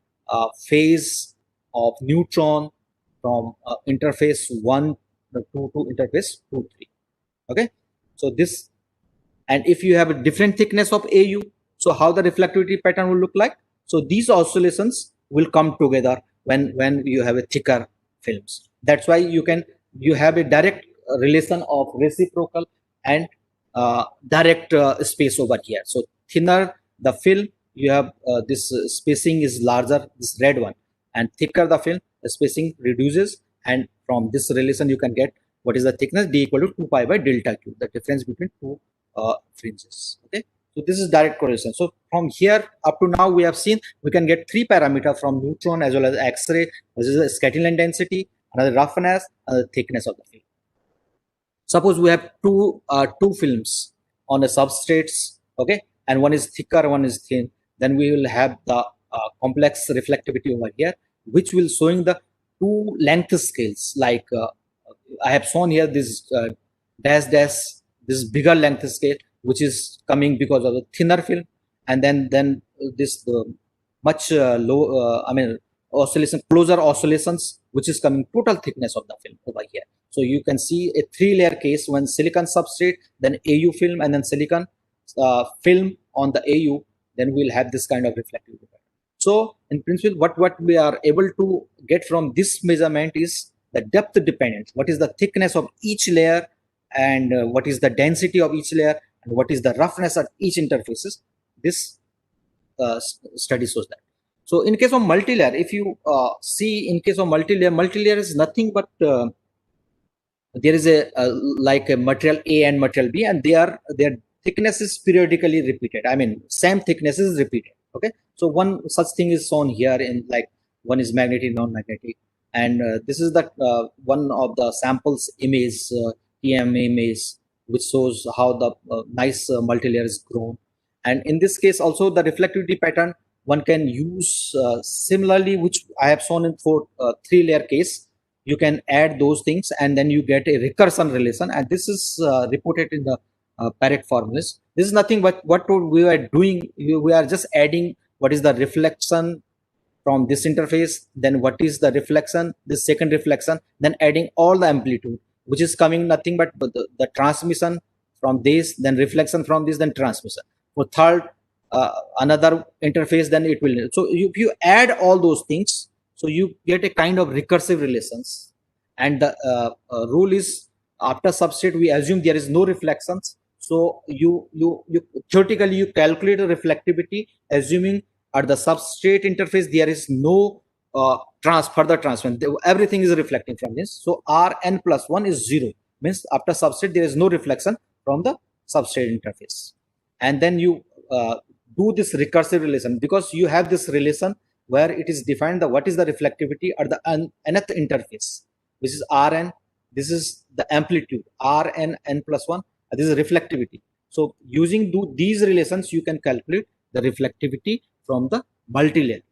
phase of neutron from interface 1 to interface 2, 3. Okay, so this, and if you have a different thickness of AU, so how the reflectivity pattern will look like? So these oscillations will come together when you have a thicker films. That's why you have a direct relation of reciprocal and direct space over here. So thinner the film, you have this spacing is larger, this red one, and thicker the film, the spacing reduces, and from this relation you can get what is the thickness, d equal to 2 pi by delta q, the difference between two fringes. Okay, so this is direct correlation. So from here up to now we have seen we can get three parameters from neutron as well as X-ray. This is the scattering density, another roughness, another thickness of the film. Suppose we have two films on a substrates, okay, and one is thicker, one is thin. Then we will have the complex reflectivity over here, which will showing the two length scales. Like I have shown here this dash, this bigger length scale, which is coming because of the thinner film, and then this much low, oscillation, closer oscillations, which is coming total thickness of the film over here. So you can see a three-layer case, when silicon substrate, then AU film, and then silicon film on the AU, then we'll have this kind of reflectivity pattern. So in principle, what we are able to get from this measurement is the depth dependence. What is the thickness of each layer, and what is the density of each layer, and what is the roughness at each interfaces. This study shows that. So in case of multilayer, if you see in case of multilayer is nothing but there is a like a material A and material B, and their thickness is periodically repeated. I mean, same thickness is repeated. Okay, so one such thing is shown here in like one is magnetic, non-magnetic, and this is the one of the samples image, TM image, which shows how the nice multilayer is grown. And in this case also the reflectivity pattern one can use similarly, which I have shown in for three-layer case. You can add those things and then you get a recursion relation, and this is reported in the Pareto formulas. This is nothing but what we are doing. We are just adding what is the reflection from this interface, then what is the reflection, this second reflection, then adding all the amplitude, which is coming nothing but the transmission from this, then reflection from this, then transmission. For third, another interface, then it will. So if you add all those things, so you get a kind of recursive relations. And the rule is after substrate, we assume there is no reflections. So you theoretically you calculate the reflectivity assuming at the substrate interface there is no further transmission. Everything is reflecting from this. So Rn plus 1 is 0, means after substrate there is no reflection from the substrate interface. And then you do this recursive relation, because you have this relation where it is defined the what is the reflectivity at the nth interface, which is Rn. This is the amplitude Rn n plus 1. This is reflectivity. So using these relations, you can calculate the reflectivity from the multilayer.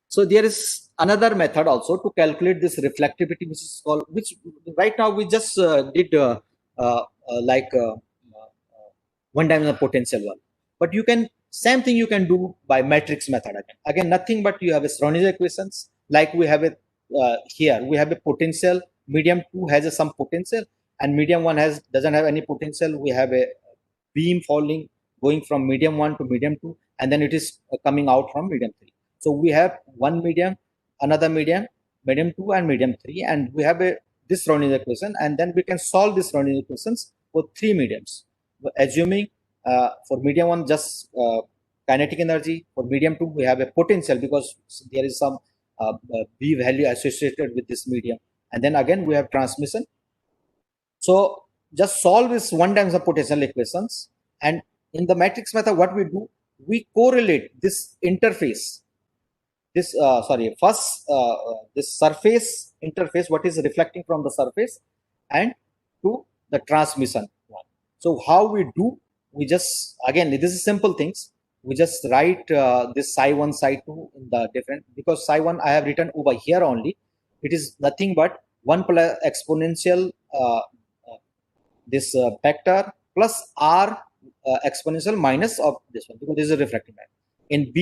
So there is another method also to calculate this reflectivity, which is called, which right now we just did like one-dimensional potential one. But you can, same thing you can do by matrix method again. Again, nothing but you have a Schrodinger equations, like we have a here we have a potential. Medium 2 has some potential, and medium 1 doesn't have any potential. We have a beam falling going from medium 1 to medium 2, and then it is coming out from medium 3. So we have one medium, another medium, medium 2 and medium 3, and we have this Schrodinger equation, and then we can solve this Schrodinger equations for three mediums, assuming for medium 1 just kinetic energy. For medium 2 we have a potential because there is some B value associated with this medium, and then again we have transmission. So just solve this one-dimensional potential equations, and in the matrix method what we do, we correlate this interface, this first this surface interface, what is reflecting from the surface, and to the transmission one. So how we do, we just, again, this is simple things. We just write this psi1, psi2 in the different, because psi1 I have written over here only. It is nothing but 1 plus exponential this vector plus r exponential minus of this one, because this is a refracting matter. In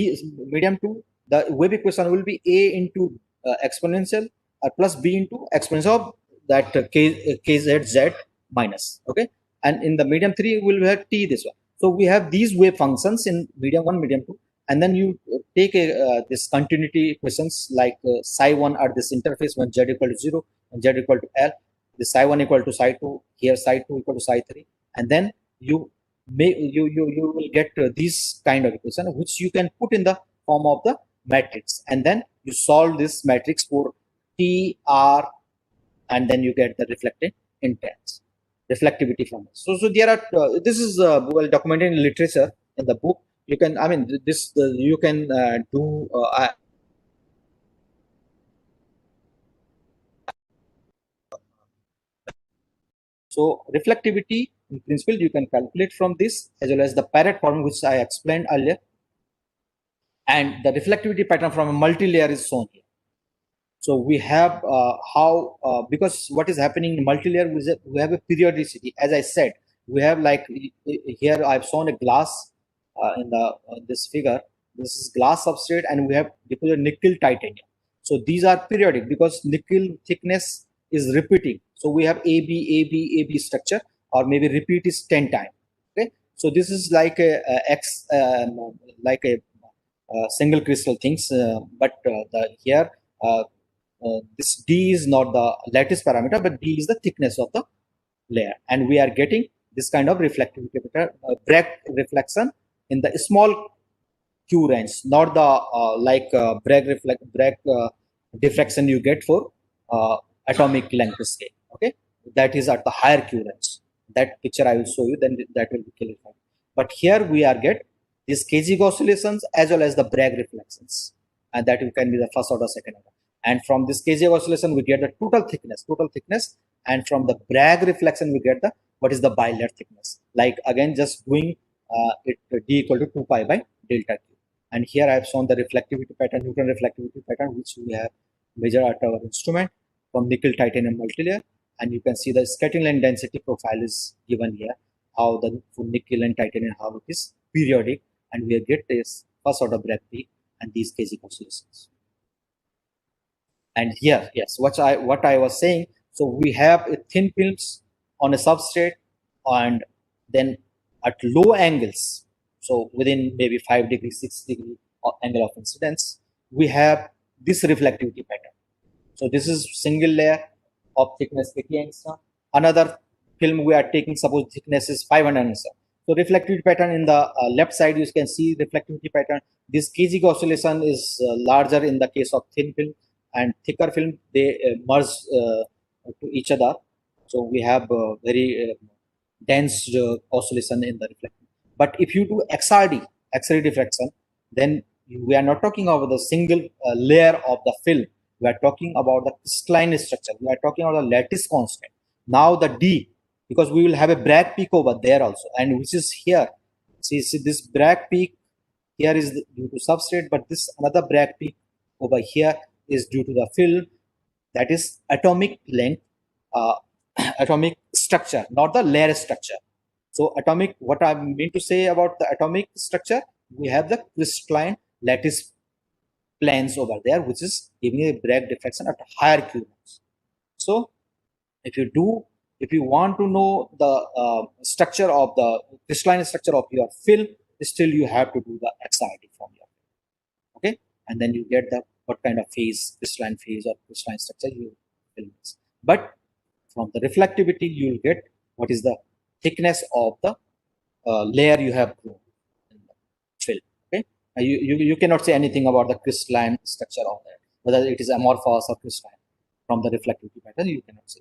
medium 2, the wave equation will be a into exponential plus b into exponential of that kzz minus. Okay, and in the medium 3 we will have t this one. So we have these wave functions in medium 1, medium 2, and then you take this continuity equations like psi1 at this interface when z equal to 0 and z equal to L, the psi1 equal to psi2, here psi2 equal to psi3, and then you will get these kind of equation which you can put in the form of the matrix, and then you solve this matrix for T, R, and then you get the reflected reflectivity from it. So there are this is well documented in literature in the book. You can, I mean, this you can do. So reflectivity in principle you can calculate from this as well as the Parrot formula which I explained earlier, and the reflectivity pattern from a multi-layer is shown here. So we have because what is happening in multi-layer, we have a periodicity. As I said, we have like here I've shown a glass in this figure. This is glass substrate, and we have deposited nickel titanium. So these are periodic because nickel thickness is repeating. So we have AB structure, or maybe repeat is 10 times. Okay, so this is like a single crystal things, but here. This D is not the lattice parameter, but D is the thickness of the layer, and we are getting this kind of reflectivity Bragg reflection in the small Q range, not the Bragg diffraction you get for atomic length scale. Okay, that is at the higher Q range. That picture I will show you, then that will be clarified. But here we are get these Kazig oscillations as well as the Bragg reflections, and that can be the first order, second order. And from this Kazig oscillation, we get the total thickness, and from the Bragg reflection, we get the what is the bilayer thickness. Like again, just doing it D equal to 2 pi by delta Q. And here I have shown the reflectivity pattern, neutron reflectivity pattern, which we have measured at our instrument from nickel titanium multilayer. And you can see the scattering line density profile is given here, how the for nickel and titanium, how it is periodic, and we get this first order Bragg peak and these Kazig oscillations. And here, yes, what I was saying, so we have a thin films on a substrate, and then at low angles, so within maybe 5 degrees, 6 degree angle of incidence, we have this reflectivity pattern. So this is single layer of thickness 80 angstrom. Another film we are taking, suppose thickness is 500 angstrom. So reflectivity pattern in the left side, you can see reflectivity pattern. This Kazig oscillation is larger in the case of thin film, and thicker film, they merge to each other. So we have very dense oscillation in the reflection. But if you do XRD, X-ray diffraction, then we are not talking about the single layer of the film. We are talking about the crystalline structure. We are talking about the lattice constant. Now the D, because we will have a Bragg peak over there also, and which is here. See this Bragg peak here is due to substrate, but this another Bragg peak over here is due to the film, that is atomic length, atomic structure, not the layer structure. So atomic, what I mean to say about the atomic structure, we have the crystalline lattice planes over there, which is giving a Bragg diffraction at higher Q range. So if you want to know the structure of the crystalline structure of your film, still you have to do the XRD from your film. Okay, and then you get the what kind of phase, crystalline phase or crystalline structure you will use. But from the reflectivity, you will get what is the thickness of the layer you have grown in the film. Okay, you cannot say anything about the crystalline structure of that, whether it is amorphous or crystalline. From the reflectivity pattern, you cannot say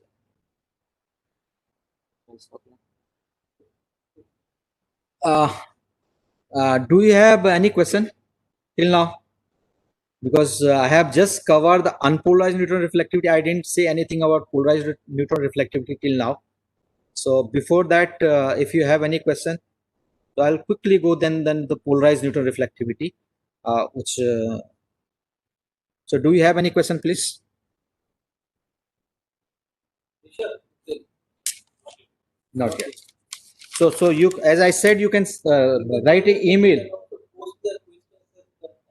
that. Do you have any question till now? Because I have just covered the unpolarized neutron reflectivity. I didn't say anything about polarized neutron reflectivity till now. So before that, if you have any question, so I'll quickly go then the polarized neutron reflectivity, so do you have any question, please? Not yet. So you, as I said, you can write an email.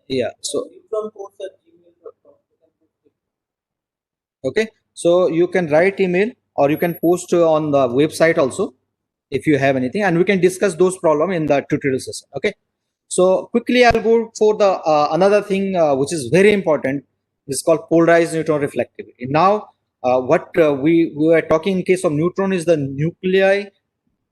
Yeah. So okay. So you can write email, or you can post on the website also. if you have anything, and we can discuss those problem in the tutorial session. Okay, so quickly I'll go for the another thing which is very important. This is called polarized neutron reflectivity. Now what we were talking in case of neutron is the nuclei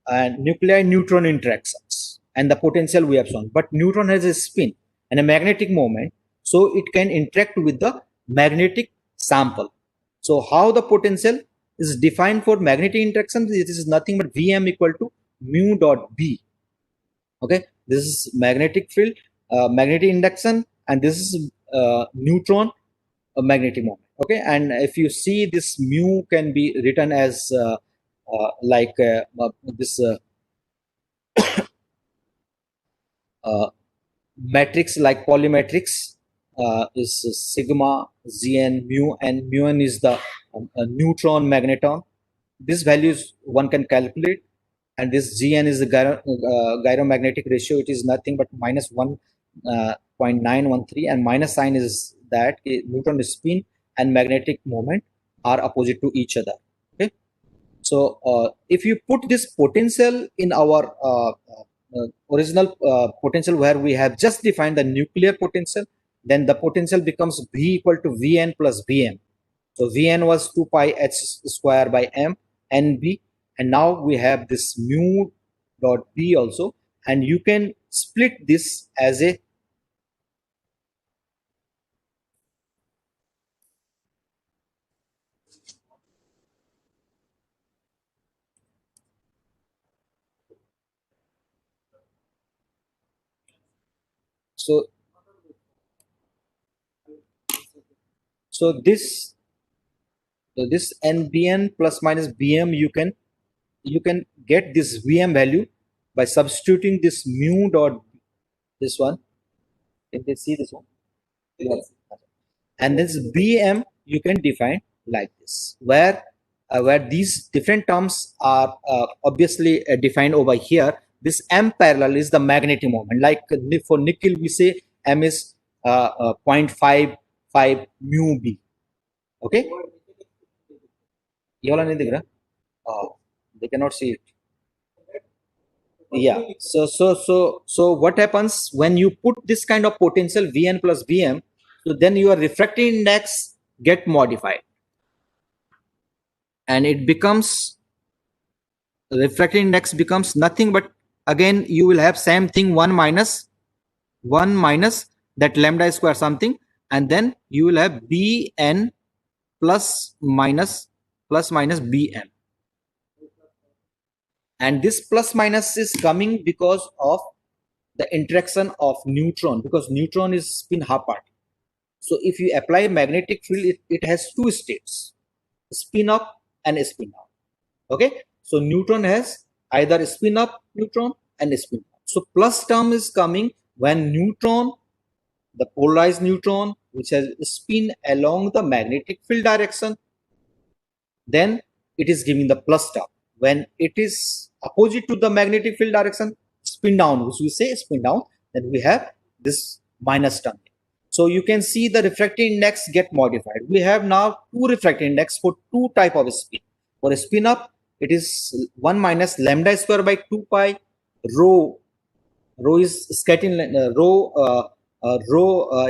and nuclei neutron interactions and the potential we have shown. But neutron has a spin and a magnetic moment, so it can interact with the magnetic sample. So how the potential is defined for magnetic interactions? It is nothing but Vm equal to mu dot B. Okay, this is magnetic field, magnetic induction, and this is neutron magnetic moment. Okay, and if you see this mu can be written as this matrix like polymatrix is sigma Zn mu, and mu n is the neutron magneton. These values one can calculate, and this Gn is the gyromagnetic ratio. It is nothing but minus 1.913, and minus sign is that neutron spin and magnetic moment are opposite to each other. Okay, so if you put this potential in our original potential where we have just defined the nuclear potential, then the potential becomes V equal to Vn plus Vm. So Vn was 2 pi h square by m nb, and now we have this mu dot b also, and you can split this as a so this nbn plus minus bm, you can get this Vm value by substituting this mu dot this one. Can they see this one? Yes. And this Bm you can define like this, where these different terms are obviously defined over here. This M parallel is the magnetic moment. Like for nickel, we say M is 0.55 mu B. Okay. They cannot see it. Yeah, so what happens when you put this kind of potential Vn plus Vm, so then your refractive index get modified, and it becomes refractive index becomes nothing but, again you will have same thing, 1 minus that lambda square something, and then you will have Bn plus minus Bm. And this plus minus is coming because of the interaction of neutron, because neutron is spin half particle. So if you apply magnetic field, it has two states, spin up and spin down. Okay, so neutron has either spin up neutron and spin down. So plus term is coming when neutron, the polarized neutron which has spin along the magnetic field direction, then it is giving the plus term. When it is opposite to the magnetic field direction, spin down, which we say spin down, then we have this minus term. So you can see the refractive index get modified. We have now two refractive index for two type of spin. For a spin up, it is 1 minus lambda square by 2 pi rho. Rho is scattering rho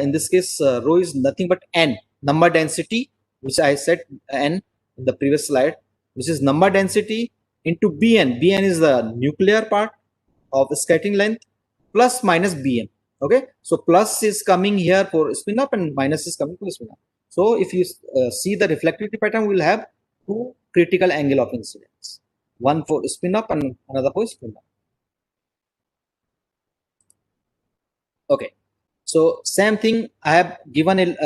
in this case rho is nothing but n, number density, which I said n in the previous slide, which is number density into Bn. Bn is the nuclear part of the scattering length plus minus Bm. Okay, so plus is coming here for spin up and minus is coming for spin up. So if you see the reflectivity pattern, we'll have two critical angle of incidence, one for spin up and another for spin down. Okay, so same thing I have given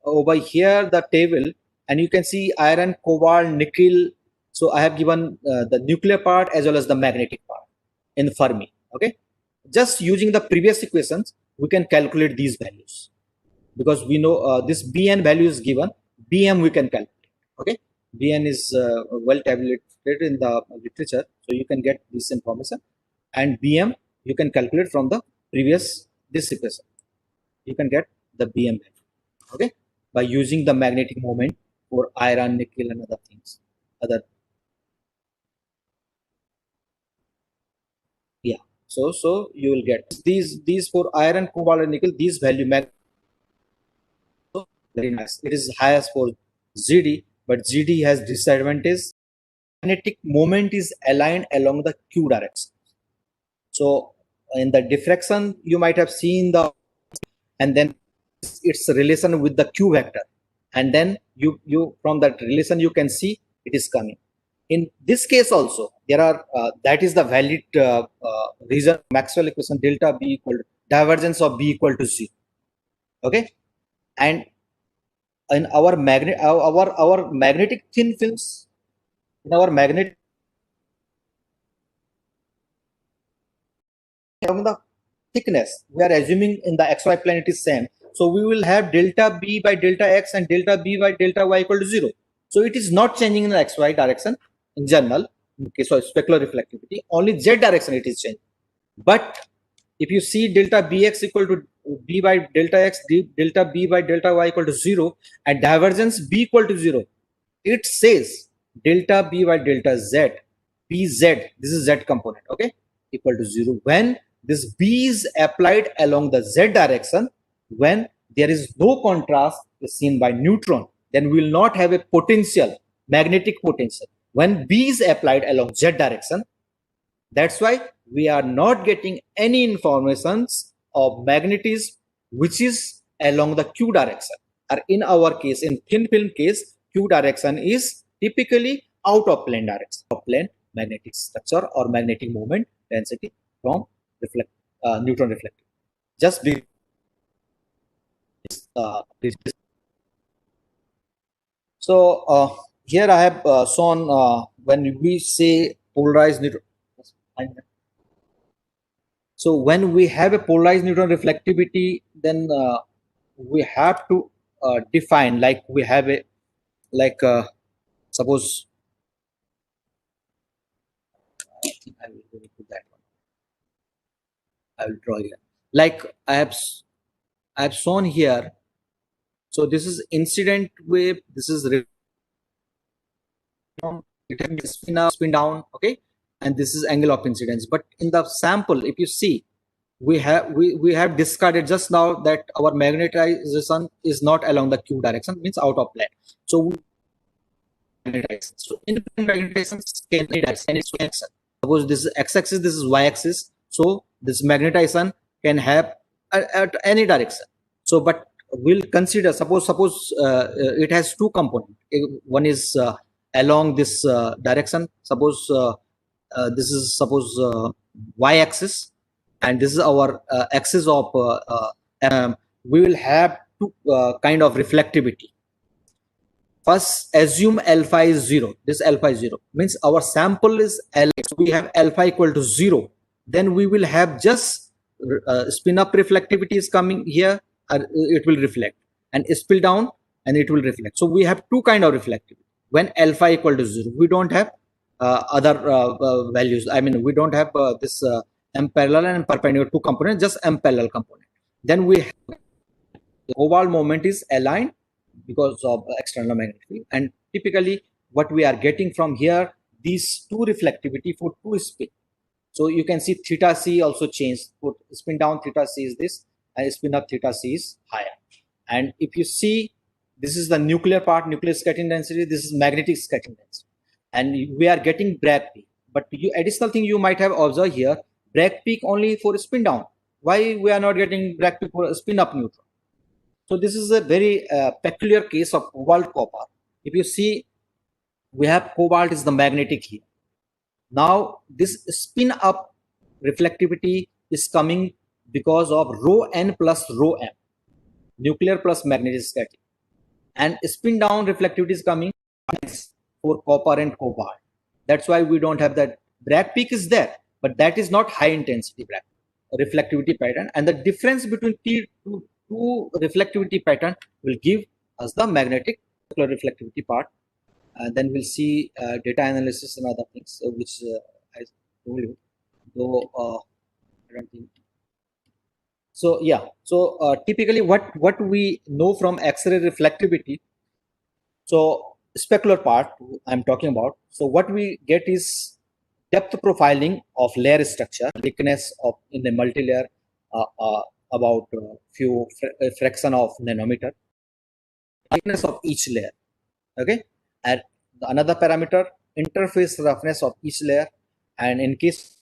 over here the table, and you can see iron, cobalt, nickel. So I have given the nuclear part as well as the magnetic part in Fermi. Okay, just using the previous equations, we can calculate these values, because we know this Bn value is given, Bm we can calculate. Okay, Bn is well tabulated in the literature, so you can get this information, and Bm you can calculate from the previous this equation. You can get the Bm value, okay, by using the magnetic moment for iron, nickel, and other things. So you will get these for iron, cobalt, and nickel. These value very nice. It is highest for ZD, but ZD has disadvantage. Magnetic moment is aligned along the Q direction. So in the diffraction, you might have seen and then its relation with the Q vector, and then you from that relation you can see it is coming. In this case also, there are that is the valid reason Maxwell equation delta B equal to divergence of B equal to 0. Okay, and in our magnetic thin films, in our magnetic the thickness, we are assuming in the xy plane it is same. So we will have delta B by delta X and delta B by delta Y equal to 0. So it is not changing in the xy direction in general. In case of specular reflectivity, only Z direction it is changing. But if you see delta Bx equal to B by delta X, delta B by delta Y equal to 0, and divergence B equal to 0, it says delta B by delta Z, Bz, this is Z component, okay, equal to 0. When this B is applied along the Z direction, when there is no contrast seen by neutron, then we will not have a potential, magnetic potential. When B is applied along Z direction, that's why we are not getting any informations of magnetism which is along the Q direction. Or in our case, in thin film case, Q direction is typically out of plane direction, of plane magnetic structure or magnetic moment density from neutron reflective. Just be so here I have shown when we say polarized neutron. So when we have a polarized neutron reflectivity, then we have to define, like we have a, like suppose I will go to that one. I will draw here. Like I have shown here. So this is incident wave. This is it has spin up, spin down. Okay, and this is angle of incidence. But in the sample, if you see, we have discarded just now that our magnetization is not along the Q direction, means out of plane. So magnetization. So in magnetization can any direction. Suppose this is x-axis, this is y-axis. So this magnetization can have at any direction. So, but we'll consider suppose it has two components. One is along this direction. Suppose this is y-axis, and this is our axis of we will have two kind of reflectivity. First, assume alpha is 0. This alpha is 0 means our sample is L. So we have alpha equal to 0. Then we will have just spin up reflectivity is coming here. It will reflect, and spill down, and it will reflect. So we have two kind of reflectivity. When alpha equal to 0, we don't have other values. I mean, we don't have this M parallel and perpendicular two components, just M parallel component. Then we have the cobalt moment is aligned because of external magnetic field, and typically what we are getting from here, these two reflectivity for two spin. So you can see theta c also changed. For spin down, theta c is this, and spin up, theta c is higher. And if you see, this is the nuclear part, nuclear scattering density. This is magnetic scattering density, and we are getting Bragg peak. But additional thing you might have observed here, Bragg peak only for spin down. Why we are not getting Bragg peak for spin up neutron? So this is a very peculiar case of cobalt copper. If you see, we have cobalt is the magnetic here. Now this spin up reflectivity is coming because of rho n plus rho m, nuclear plus magnetic scattering, and spin down reflectivity is coming for copper and cobalt. That's why we don't have that. Bragg peak is there, but that is not high intensity Bragg reflectivity pattern, and the difference between two reflectivity pattern will give us the magnetic reflectivity part. And then we'll see data analysis and other things, which I told you. Though I don't think. So yeah. So typically, what we know from X-ray reflectivity. So specular part I'm talking about. So what we get is depth profiling of layer structure, thickness of in the multilayer about few fraction of nanometer, thickness of each layer. Okay, and another parameter, interface roughness of each layer, and in case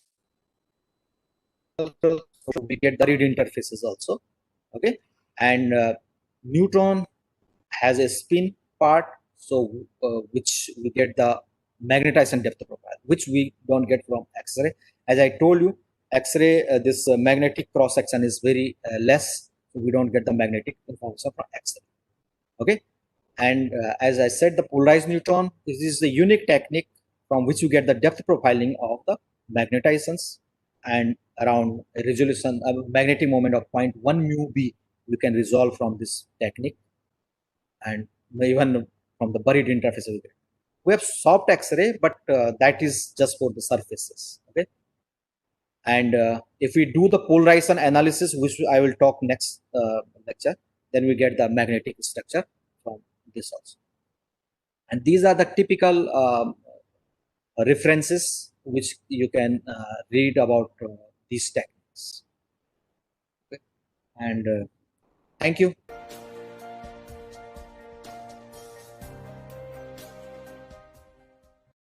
we get buried interfaces also. Okay, and neutron has a spin part, so which we get the magnetization depth profile, which we don't get from X-ray. As I told you, X-ray this magnetic cross section is very less, so we don't get the magnetic information from X-ray. Okay, and as I said, the polarized neutron is the unique technique from which you get the depth profiling of the magnetizations, and around a resolution magnetic moment of 0.1 mu b we can resolve from this technique, and even from the buried interfaces. We have soft X-ray, but that is just for the surfaces. Okay, and if we do the polarization analysis, which I will talk next lecture, then we get the magnetic structure from this also. And these are the typical references which you can read about these techniques. Okay. And thank you.